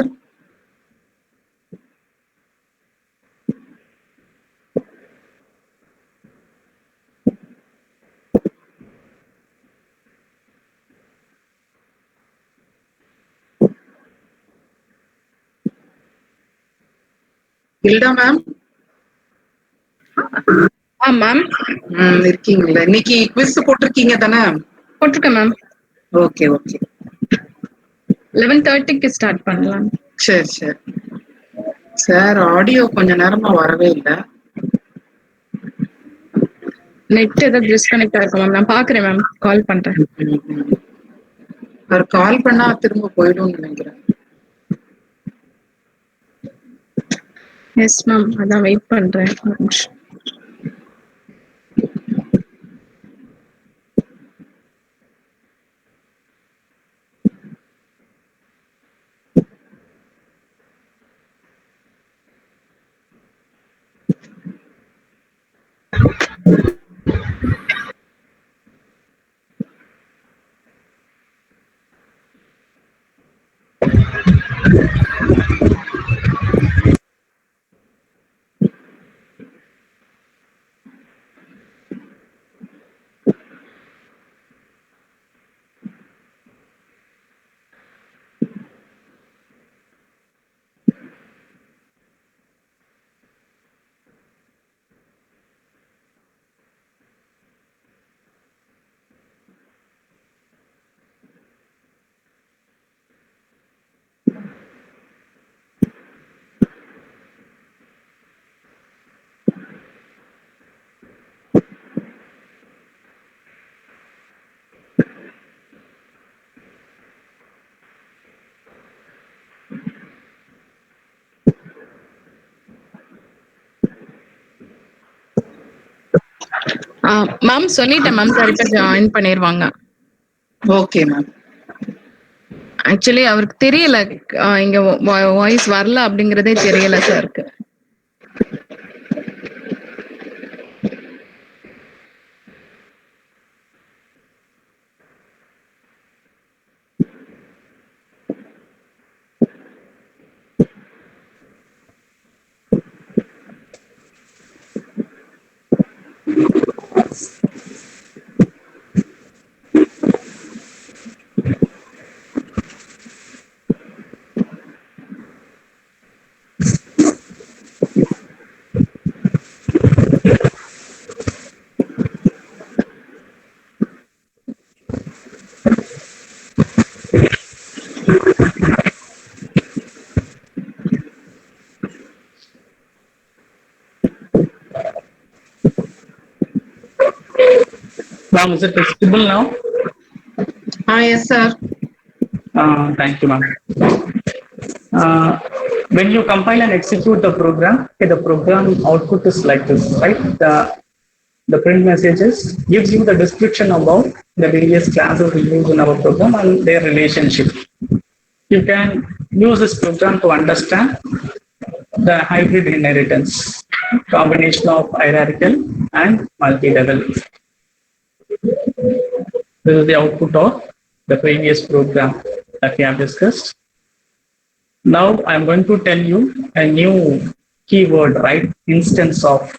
Hilda ma'am. Ma'am இருக்கீங்களா? இன்னைக்கு quiz போட்டிருக்கீங்க தானே? போட்டிருக்கேன் ma'am. Okay okay. 11:30க்கு start பண்ணலாம். சரி சரி. Sir audio கொஞ்ச நேரமா வரவே இல்லை. நெட் ஏதாவது டிஸ்கனெக்ட் ஆயிருக்கும் மேம். நான் பாக்குறேன் மேம். கால் பண்றேன். அவர் கால் பண்ணா திரும்ப போயிடும் நினைக்கிறேன். Yes ma'am. அதான் வெயிட் பண்றேன். மேம் சொல்லிட்டேன் மேம். கரெக்டா ஜாயின் பண்ணிடுவாங்க. Okay ma'am. ஆக்சுவலி அவருக்கு தெரியல இங்க வாய்ஸ் வரல அப்படிங்கறதே தெரியல சாருக்கு. Ma'am, is it visible now? Yes, sir. Thank you, ma'am. Uh, when you compile and execute the program, okay, the program output is like this, right? The print messages gives you the description about the various classes we use in our program and their relationship. You can use this program to understand the hybrid inheritance, combination of hierarchical and multi-level. This is the output of the previous program that we have discussed. Now I'm going to tell you a new keyword, right? Instance of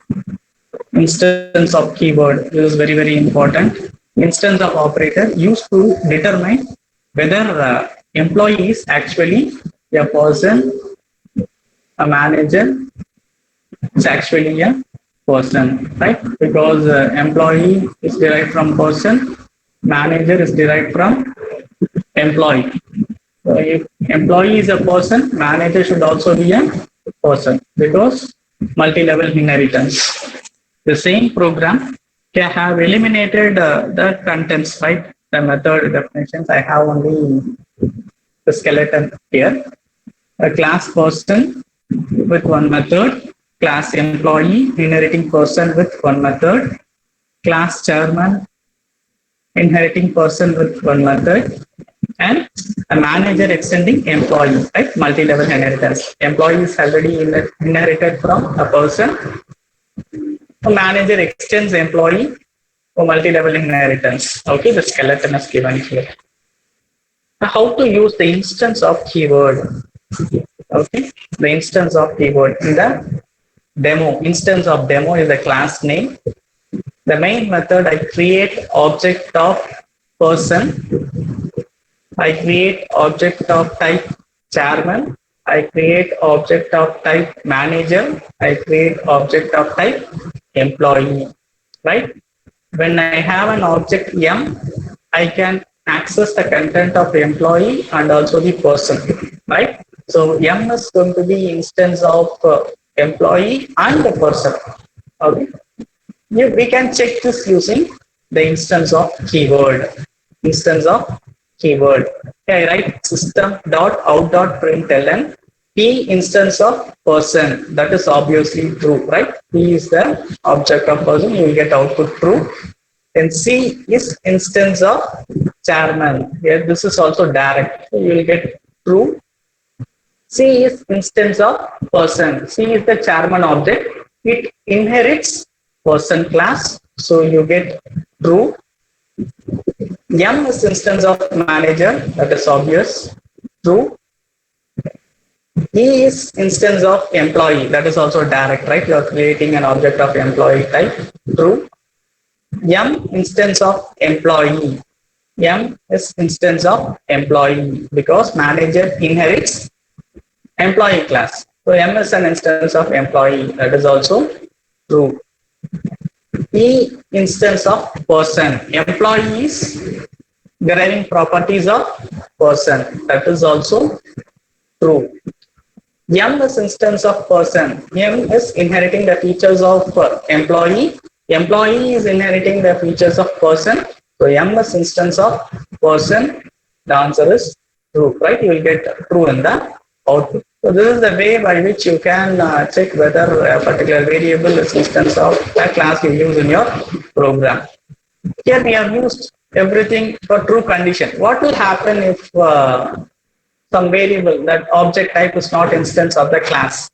keyword. This is very, very important. Instance of operator used to determine whether employee is actually a person, a manager. It's actually a person, right? Because employee is derived from person, manager is derived from employee. So if employee is a person, manager should also be a person because multi-level inheritance. The same program can have eliminated the contents, right? The method definitions. I have only the skeleton here. A class person with one method, class employee inheriting person with one method, class chairman inheriting person with one method, and a manager extending employee, right? Multi-level inheritance. Employee is already inherited from a person. A manager extends employee for multi-level inheritance. Okay, the skeleton is given here. How to use the instance of keyword? Okay, the instance of keyword in the demo. Instance of demo is the class name. The main method, I create object of person. I create object of type chairman. I create object of type manager. I create object of type employee, right? When I have an object M, I can access the content of the employee and also the person, right? So M is going to be instance of employee and the person. Okay. We can check this using the instance of keyword. Instance of keyword. Okay, I write system.out.println P instance of person. That is obviously true, right? P is the object of person. You will get output true. Then C is instance of chairman. Here, this is also direct. So you will get true. C is instance of person. C is the chairman object. It inherits person class. So you get true. M is instance of manager. That is obvious. True. E is instance of employee. That is also direct, right? You are creating an object of employee type. True. M instance of employee. M is instance of employee because manager inherits employee class. So M is an instance of employee. That is also true. E instance of person. Employee is deriving properties of person. That is also true. M is instance of person. M is inheriting the features of employee. Employee is inheriting the features of person. So M is instance of person. The answer is true, right? You will get true in the output. So this is the way by which you can check whether a particular variable is instance of a class you use in your program. Here we have used everything for true condition. What will happen if some variable, that object type is not instance of the class?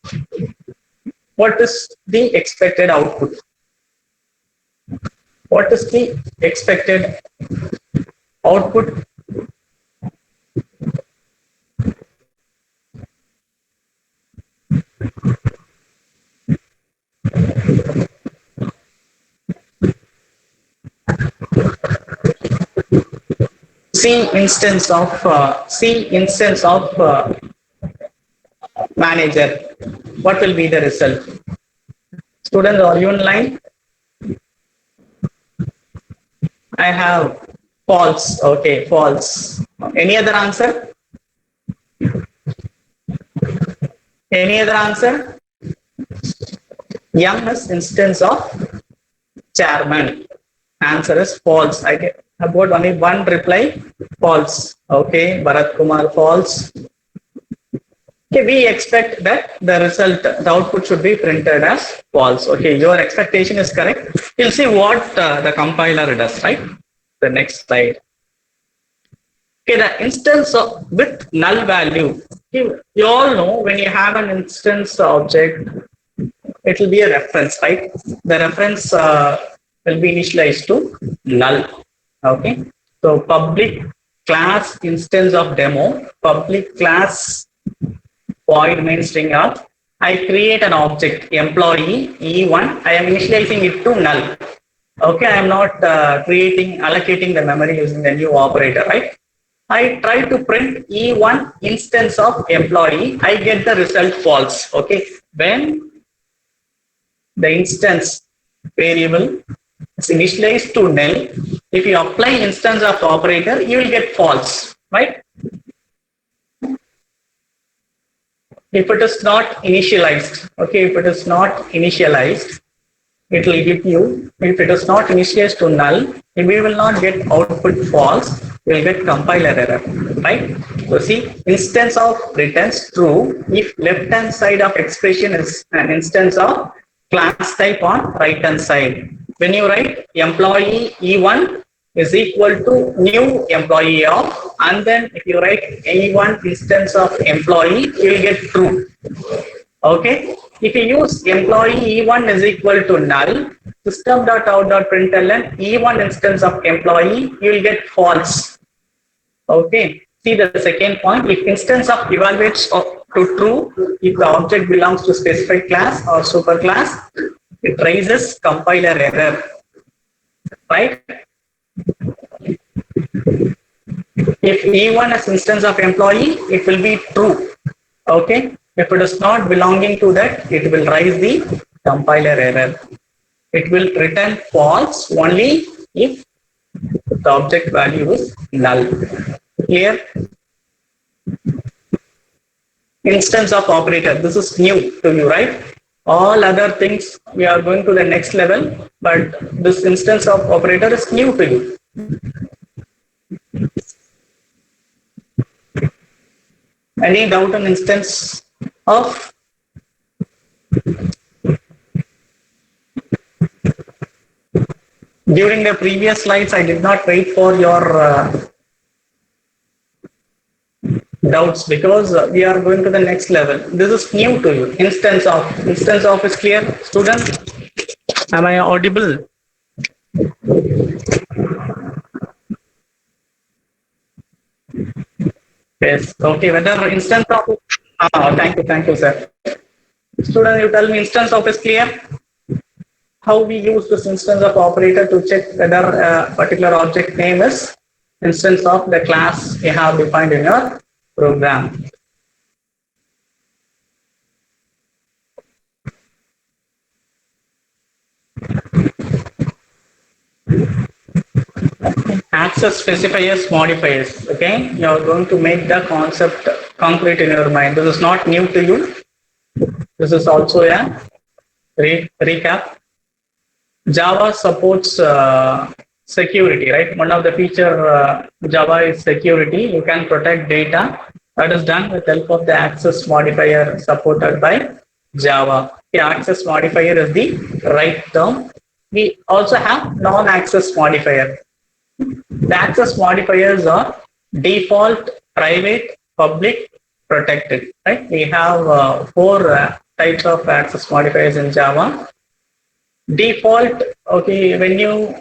What is the expected output? What is the expected output? C instance of manager. What will be the result? Students, are you in line? I have false. Okay, false. Any other answer? Any other answer? M is instance of chairman answer is false. I get about only one reply, false. Okay, Bharat Kumar, false. Okay, we expect that the result, the output should be printed as false. Okay, your expectation is correct. We'll see what the compiler does, right? The next slide. Okay, the instance of with null value. You all know when you have an instance object, it will be a reference, right? The reference will be initialized to null. Okay, so public class instance of demo, public class void main string of, I create an object employee E1. I am initializing it to null. Okay, I am not allocating the memory using the new operator, right? I try to print E1 instance of employee. I get the result false. Okay, when the instance variable is initialized to null, if you apply instance of operator, you will get false, right? If it is not initialized, okay, if it is not initialized, it will give you, if it is not initialized to null, we will not get output false, we will get compiler error, right? So see, instance of returns true if left hand side of expression is an instance of class type on right hand side. When you write employee E1 is equal to new employee of, and then if you write E1 instance of employee, you will get true. Okay, if you use employee E1 is equal to null, system.out.println E1 instance of employee, you will get false. Okay, see the second point, if instance of evaluates to true, if the object belongs to specified class or superclass, it raises compiler error, right? If E1 is instance of employee, it will be true. Okay, if it is not belonging to that, it will raise the compiler error. It will return false only if the object value is null. Clear? Instance of operator. This is new to you, right? All other things we are going to the next level, but this instance of operator is new to you. Any doubt on instance of? During the previous slides, I did not wait for your doubts because we are going to the next level. This is new to you. Instance of is clear, student? Am I audible? Yes. Okay. Whether instance of thank you, sir. Student, you tell me instance of is clear. How we use this instance of operator to check whether a particular object name is instance of the class you have defined in your program. Access specifiers, modifiers. Okay, you are going to make the concept concrete in your mind. This is not new to you. This is also a recap. Java supports security, right? One of the feature Java is security. You can protect data. That is done with help of the access modifier supported by Java. The access modifier is the right term. We also have non-access modifier. The access modifiers are default, private, public, protected, right? We have four types of access modifiers in Java. Default, okay, when you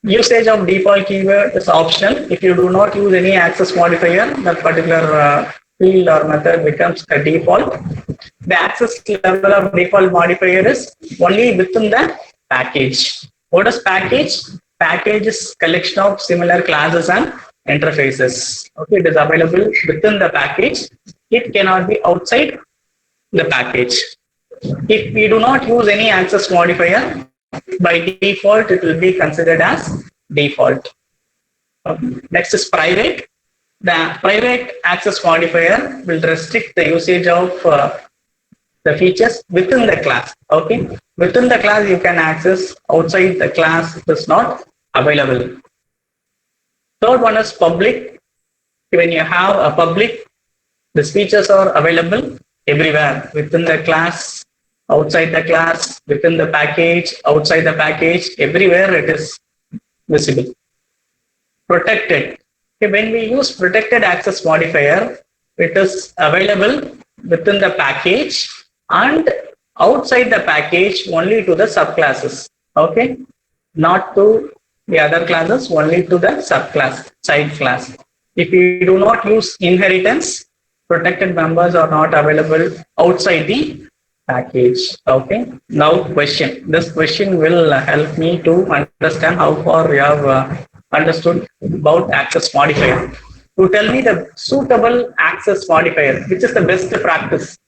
usage of default keyword is optional. If you do not use any access modifier, that particular field or method becomes a default. The access level of default modifier is only within the package. What is package? Package is collection of similar classes and interfaces. Okay, it is available within the package. It cannot be outside the package. If we do not use any access modifier, by default, it will be considered as default. Next is private. The private access modifier will restrict the usage of the features within the class. Okay, within the class you can access, outside the class it is not available. Third one is public. When you have a public, these features are available everywhere, within the class, outside the class, within the package, outside the package, everywhere it is visible. Protected. Okay, when we use protected access modifier, it is available within the package and outside the package only to the subclasses. Okay, not to the other classes, only to the subclass, side class. If you do not use inheritance, protected members are not available outside the package. Okay. Now question. This question will help me to understand how far we have understood about access modifier. To tell me the suitable access modifier, which is the best practice?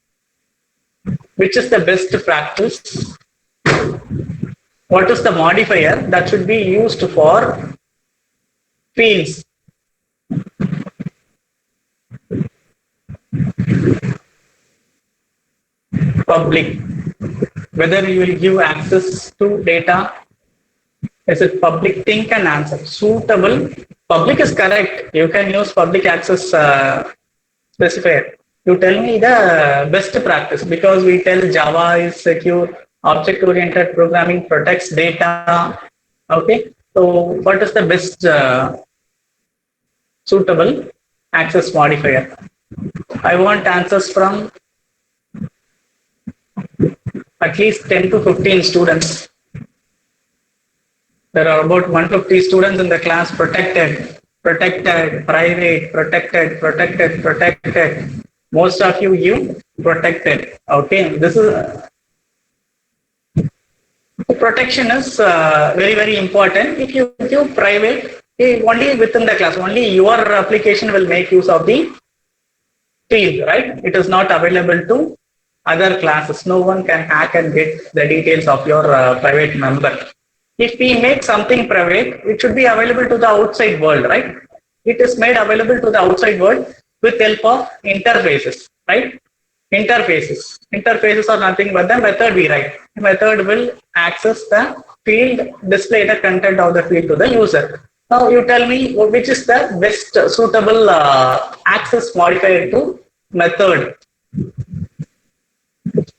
Which is the best practice? What is the modifier that should be used for fields? Public. Whether you will give access to data, is it public? Think and answer. Suitable. Public is correct. You can use public access specifier. You tell me the best practice, because we tell Java is secure, object-oriented programming protects data. Okay. So what is the best suitable access modifier? I want answers from at least 10 to 15 students. There are about 150 students in the class. Protected, protected, private, protected, protected, protected. Most of you give protected. Okay, this is protection is very, very important. If you give private, only within the class, only your application will make use of the field, right? It is not available to other classes. No one can hack and get the details of your private member. If we make something private, it should be available to the outside world, right? It is made available to the outside world with help of interfaces, right? Interfaces. Interfaces are nothing but the method we write. The method will access the field, display the content of the field to the user. Now you tell me which is the best suitable access modifier to method.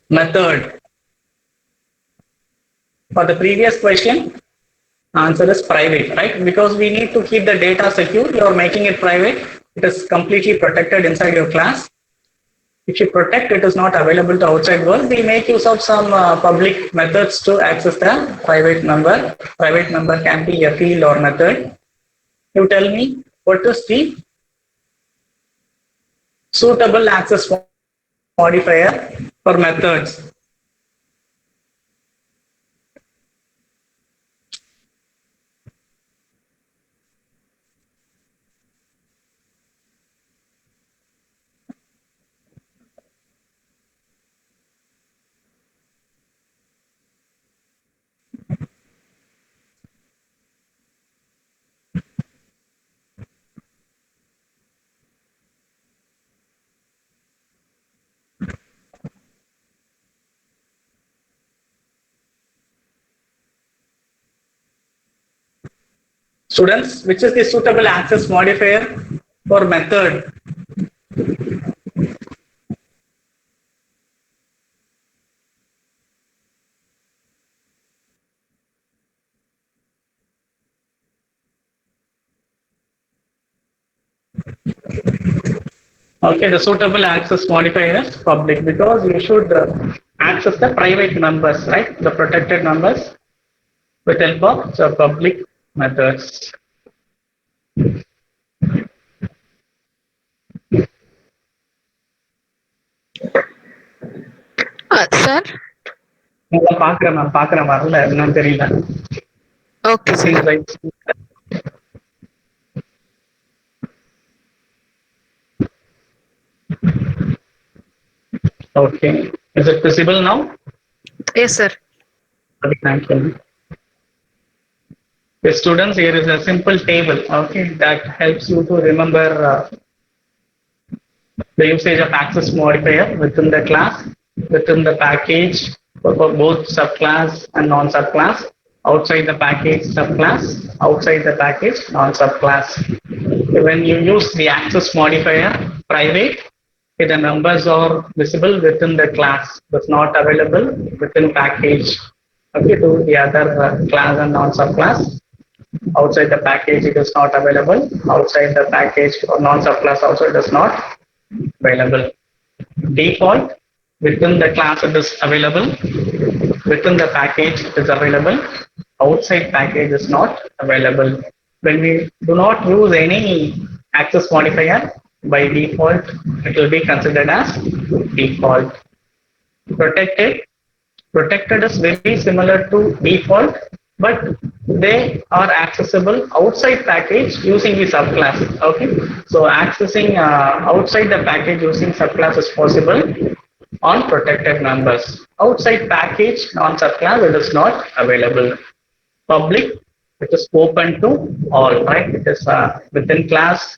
Method. For the previous question, answer is private, right? Because we need to keep the data secure. You are making it private. It is completely protected inside your class. If you protect, it is not available to outside world. We make use of some public methods to access the private member. Private member can be a field or method. You tell me what is the suitable access modifier for methods. Students, which is the suitable access modifier for method? Okay, the suitable access modifier is public, because you should access the private numbers, right? The protected numbers with help of the public methods. Sir? பார்க்கிறேன் வரல என்னன்னு தெரியல. Okay, sir. Okay, is it visible now? Yes, sir. Okay, thank you. The students, here is a simple table, okay, that helps you to remember the usage of access modifier within the class, within the package, for both subclass and non-subclass, outside the package subclass, outside the package non-subclass. When you use the access modifier private, the numbers are visible within the class, but not available within package. Okay, to the other class and non-subclass. Outside the package, it is not available. Outside the package or non-subclass also it is not available. Default, within the class it is available. Within the package it is available. Outside package is not available. When we do not use any access modifier, by default, it will be considered as default. Protected. Protected is very similar to default, but they are accessible outside package using the subclass. Okay, so accessing outside the package using subclass is possible on protected members. Outside package non-subclass it is not available. Public, it is open to all, right? It is within class,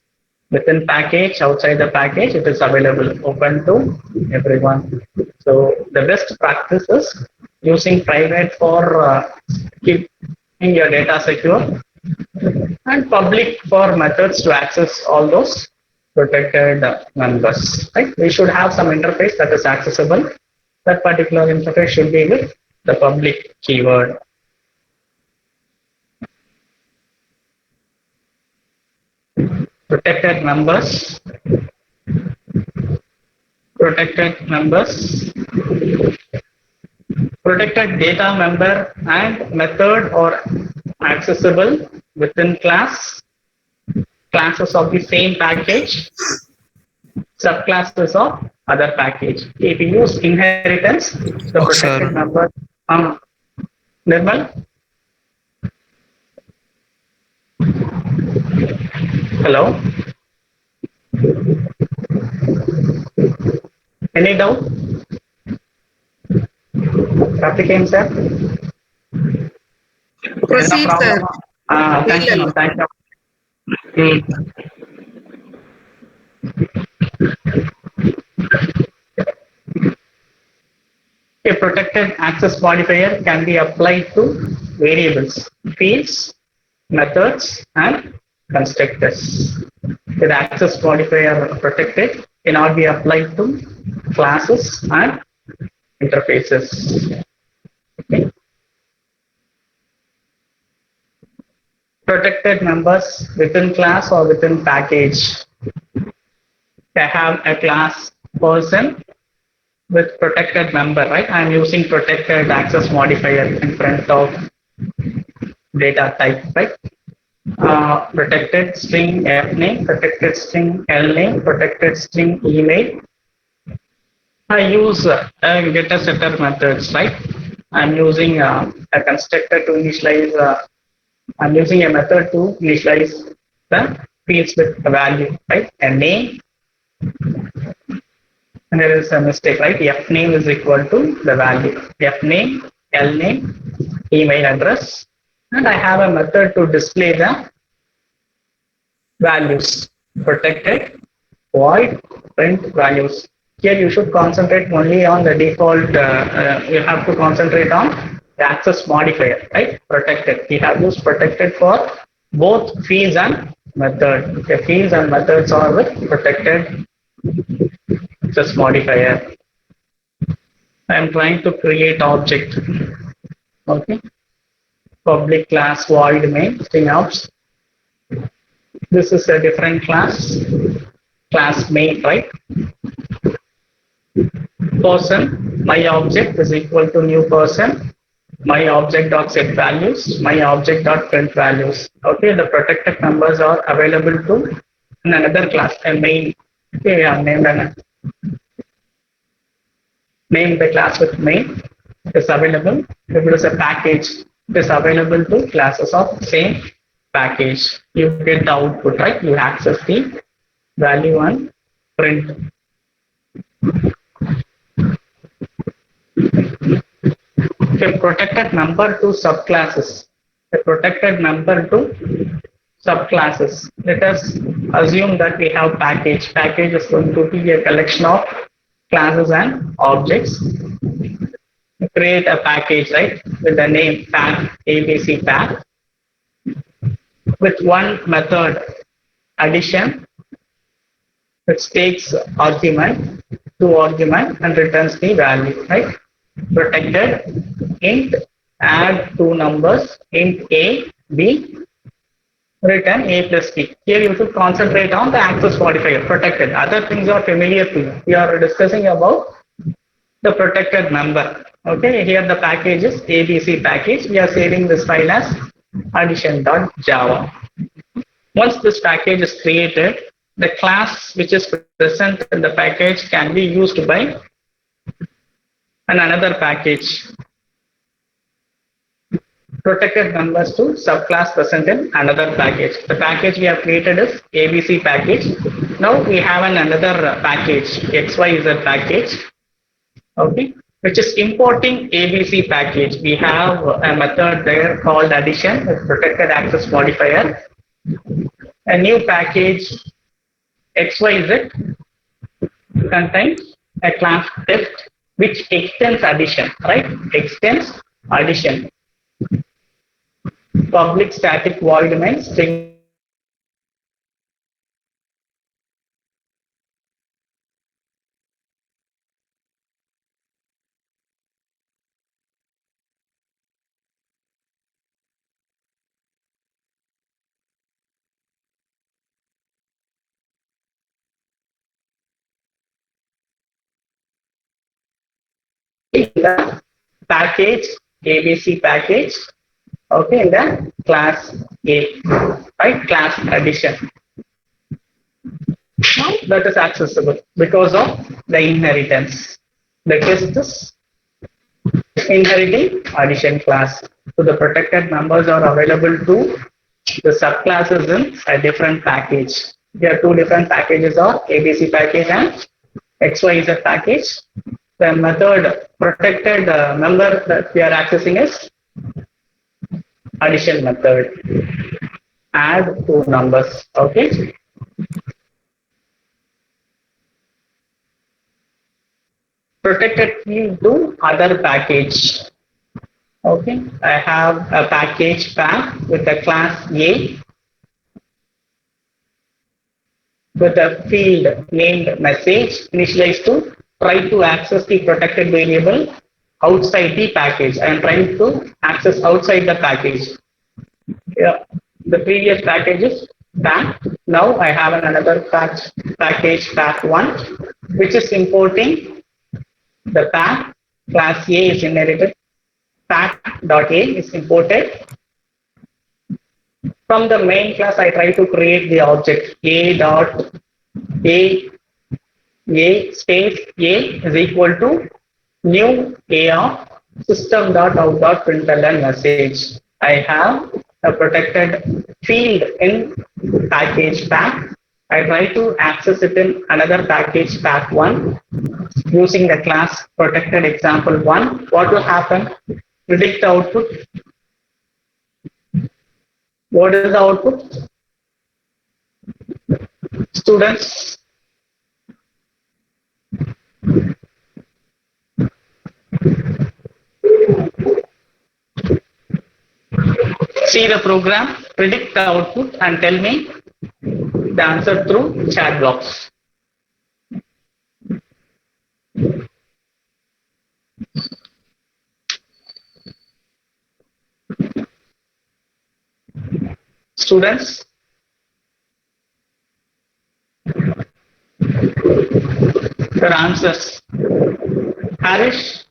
within package, outside the package, it is available, open to everyone. So the best practice is using private for keeping your data secure, and public for methods to access all those protected members. Right? We should have some interface that is accessible. That particular interface should be with the public keyword. Protected members, protected members, protected data member and method are accessible within class, classes of the same package, subclasses of other package. If you use inheritance, the protected member, Nirmal? Hello? Any doubt? Karthikeyan sir? Proceed, sir. Thank you. Thank you. A protected access modifier can be applied to variables, fields, methods, and constructors. The access modifier protected cannot be applied to classes and interfaces. Okay. Protected members within class or within package. They have a class person with protected member, right? I'm using protected access modifier in front of data type, right? Protected string F name, protected string L name, protected string email. I use getter setter methods, right? I'm using a constructor to initialize. I'm using a method to initialize the fields with a value, right? A name. And there is a mistake, right? F name is equal to the value. F name, L name, email address. And I have a method to display the values. Protected, void, print values. Here you should concentrate only on the default. You have to concentrate on the access modifier, right? Protected. We have used protected for both fields and method. The fields and methods are with protected access modifier. I am trying to create object. Okay. Public class void main string outs. This is a different class main, right? Person, my object is equal to new person. My object dot set values, my object dot print values. Okay, the protected numbers are available to in another class, a main. Okay, I have named the class with main. It is available. If it is a package, it is available to classes of same package. You get the output, right? You access the value and print. Okay, protected number to subclasses. A protected number to subclasses. Let us assume that we have package. Package is going to be a collection of classes and objects. create a package, right, with the name pack, ABC pack, with one method addition, which takes argument, two argument, and returns the value, right? Protected int add two numbers, int A, B, return A plus B. Here you should concentrate on the access modifier, protected. Other things are familiar to you. We are discussing about the protected member. Okay, here the package is ABC package. We are saving this file as addition.java. Once this package is created, the class which is present in the package can be used by another package. Protected members to subclass present in another package. The package we have created is ABC package. Now we have another package, XYZ package, okay, which is importing ABC package. We have a method there called addition with protected access modifier. A new package XYZ contains a class test which extends addition, right? Extends addition. Public static void main string the package ABC package, okay, in the class A, right? Class addition. Now that is accessible because of the inheritance. The test is inheriting addition class. So the protected members are available to the subclasses in a different package. There are two different packages of ABC package and XYZ package. The method protected member that we are accessing is addition method. Add two numbers. Okay. Protected field to other package. Okay. I have a package pack with the class A with a field named message initialized to try to access the protected variable outside the package. I am trying to access outside the package. Yeah. The previous package is pack. Now I have another package pack1, which is importing the pack. Class A is inherited. Pack.a is imported. From the main class, I try to create the object A space A is equal to new A of system.out.println message. I have a protected field in package pack. I try to access it in another package pack1 using the class protected example1. What will happen? Predict the output. What is the output? Students, see the program, predict the output and tell me the answer through chat box. Students, your answers. Harish,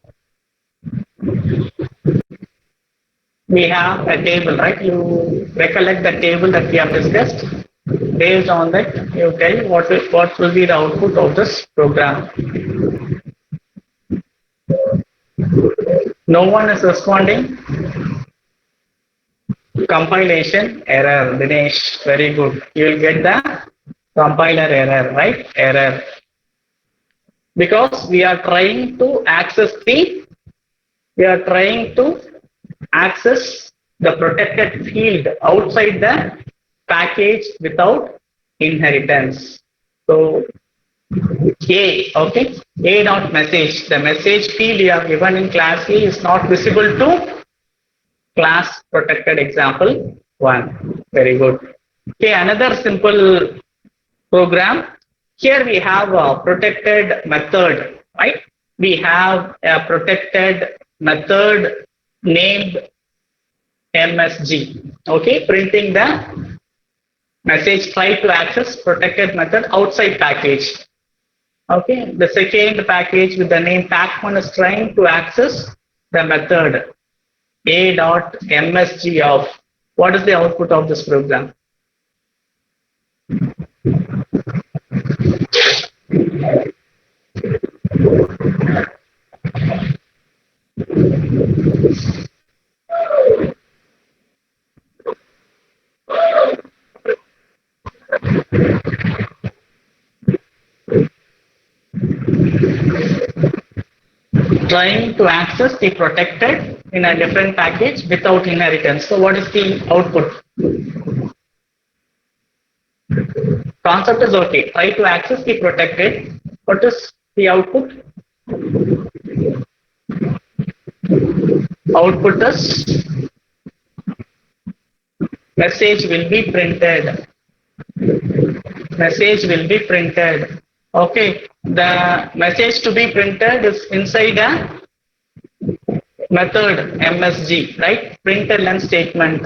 we have a table, right? You recollect the table that we have discussed. Based on that, you tell what will be the output of this program. No one is responding. Compilation error. Dinesh, very good. You will get the compiler error, right? Error. Because we are trying to access the protected field outside the package without inheritance. So A, okay, A dot message. The message field you have given in class A is not visible to class protected example 1. Very good. Okay, another simple program. Here we have a protected method, right? We have a protected method named MSG, okay, printing the message try to access protected method outside package. Okay, the second package with the name packone is trying to access the method a.msg of. What is the output of this program? Trying to access the protected in a different package without inheritance. So what is the output? Concept is okay. Try to access the protected. What is the output? Output is message will be printed. Message will be printed. Okay. The message to be printed is inside a method MSG, right? Println statement.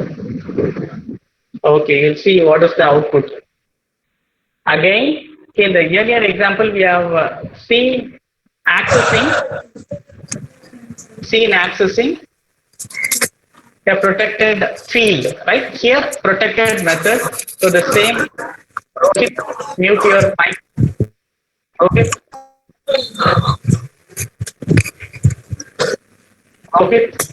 Okay, you'll see what is the output. Again, in the earlier example, we have seen accessing a protected field, right? Here, protected method. So the same, Rohit, mute your mic. Rohit, Rohit,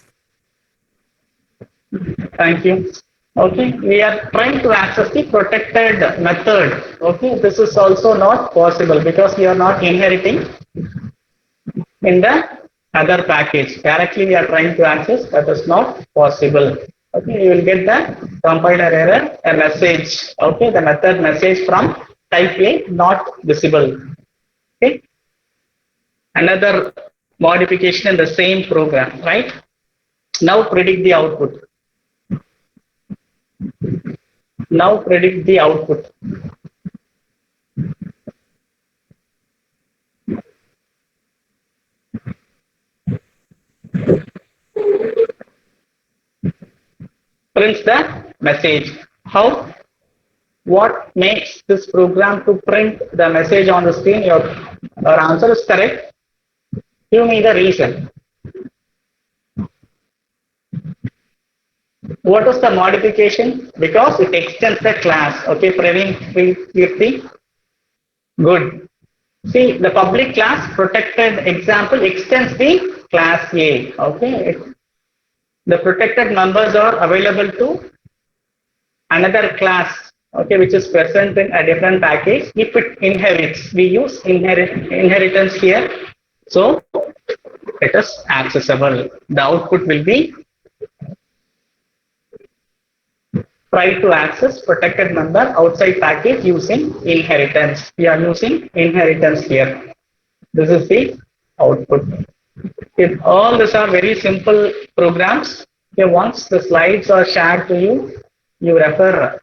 thank you. Okay, we are trying to access the protected method. Okay, this is also not possible because we are not inheriting in the other package. Directly we are trying to access, that is not possible. Okay, you will get the compiler error, a message. Okay, the method message from type A not visible. Okay, another modification in the same program, right? Now predict the output. Now predict the output. Prints the message. How? What makes this program to print the message on the screen? Your answer is correct. Give me the reason. What is the modification? Because it extends the class. Okay, Praveen, Kirti. Good. See, the public class protected example extends the class A. Okay, the protected members are available to another class. Okay, which is present in a different package. If it inherits, we use inheritance here. So it is accessible. The output will be try to access protected member outside package using inheritance. We are using inheritance here. This is the output. If all these are very simple programs, okay, once the slides are shared to you, you refer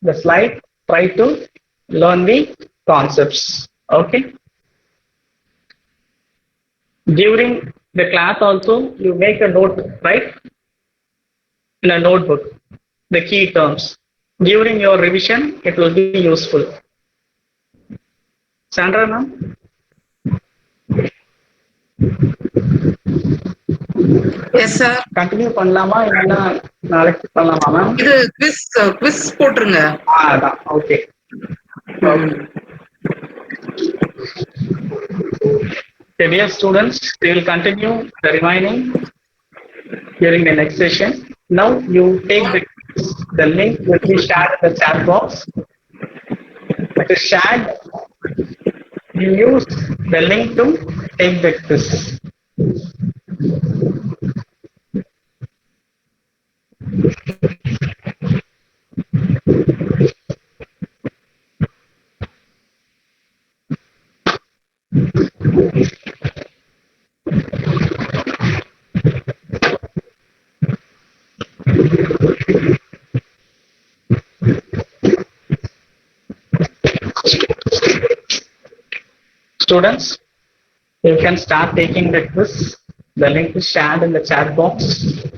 the slide, try to learn the concepts. Okay. During the class also, you make a note, right? In a notebook, the key terms. During your revision, it will be useful. Sandra, ma'am? Yes sir. Continue பண்ணலாமா இல்லைன்னா நாளைக்கு பண்ணலாமா ma'am? இது quiz போட்டுருங்க. அதான் okay. Dear students, we will continue the remaining during the next session. Now you take the link will be shared in the chat box. It is shared. You use the link to take the quiz. Students, you can start taking the quiz. The link is shared in the chat box.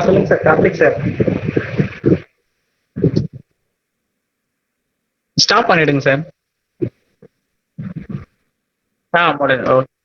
சொல்லுங்க sir, Karthik sir. Stop பண்ணிடுங்க sir. முடியும்.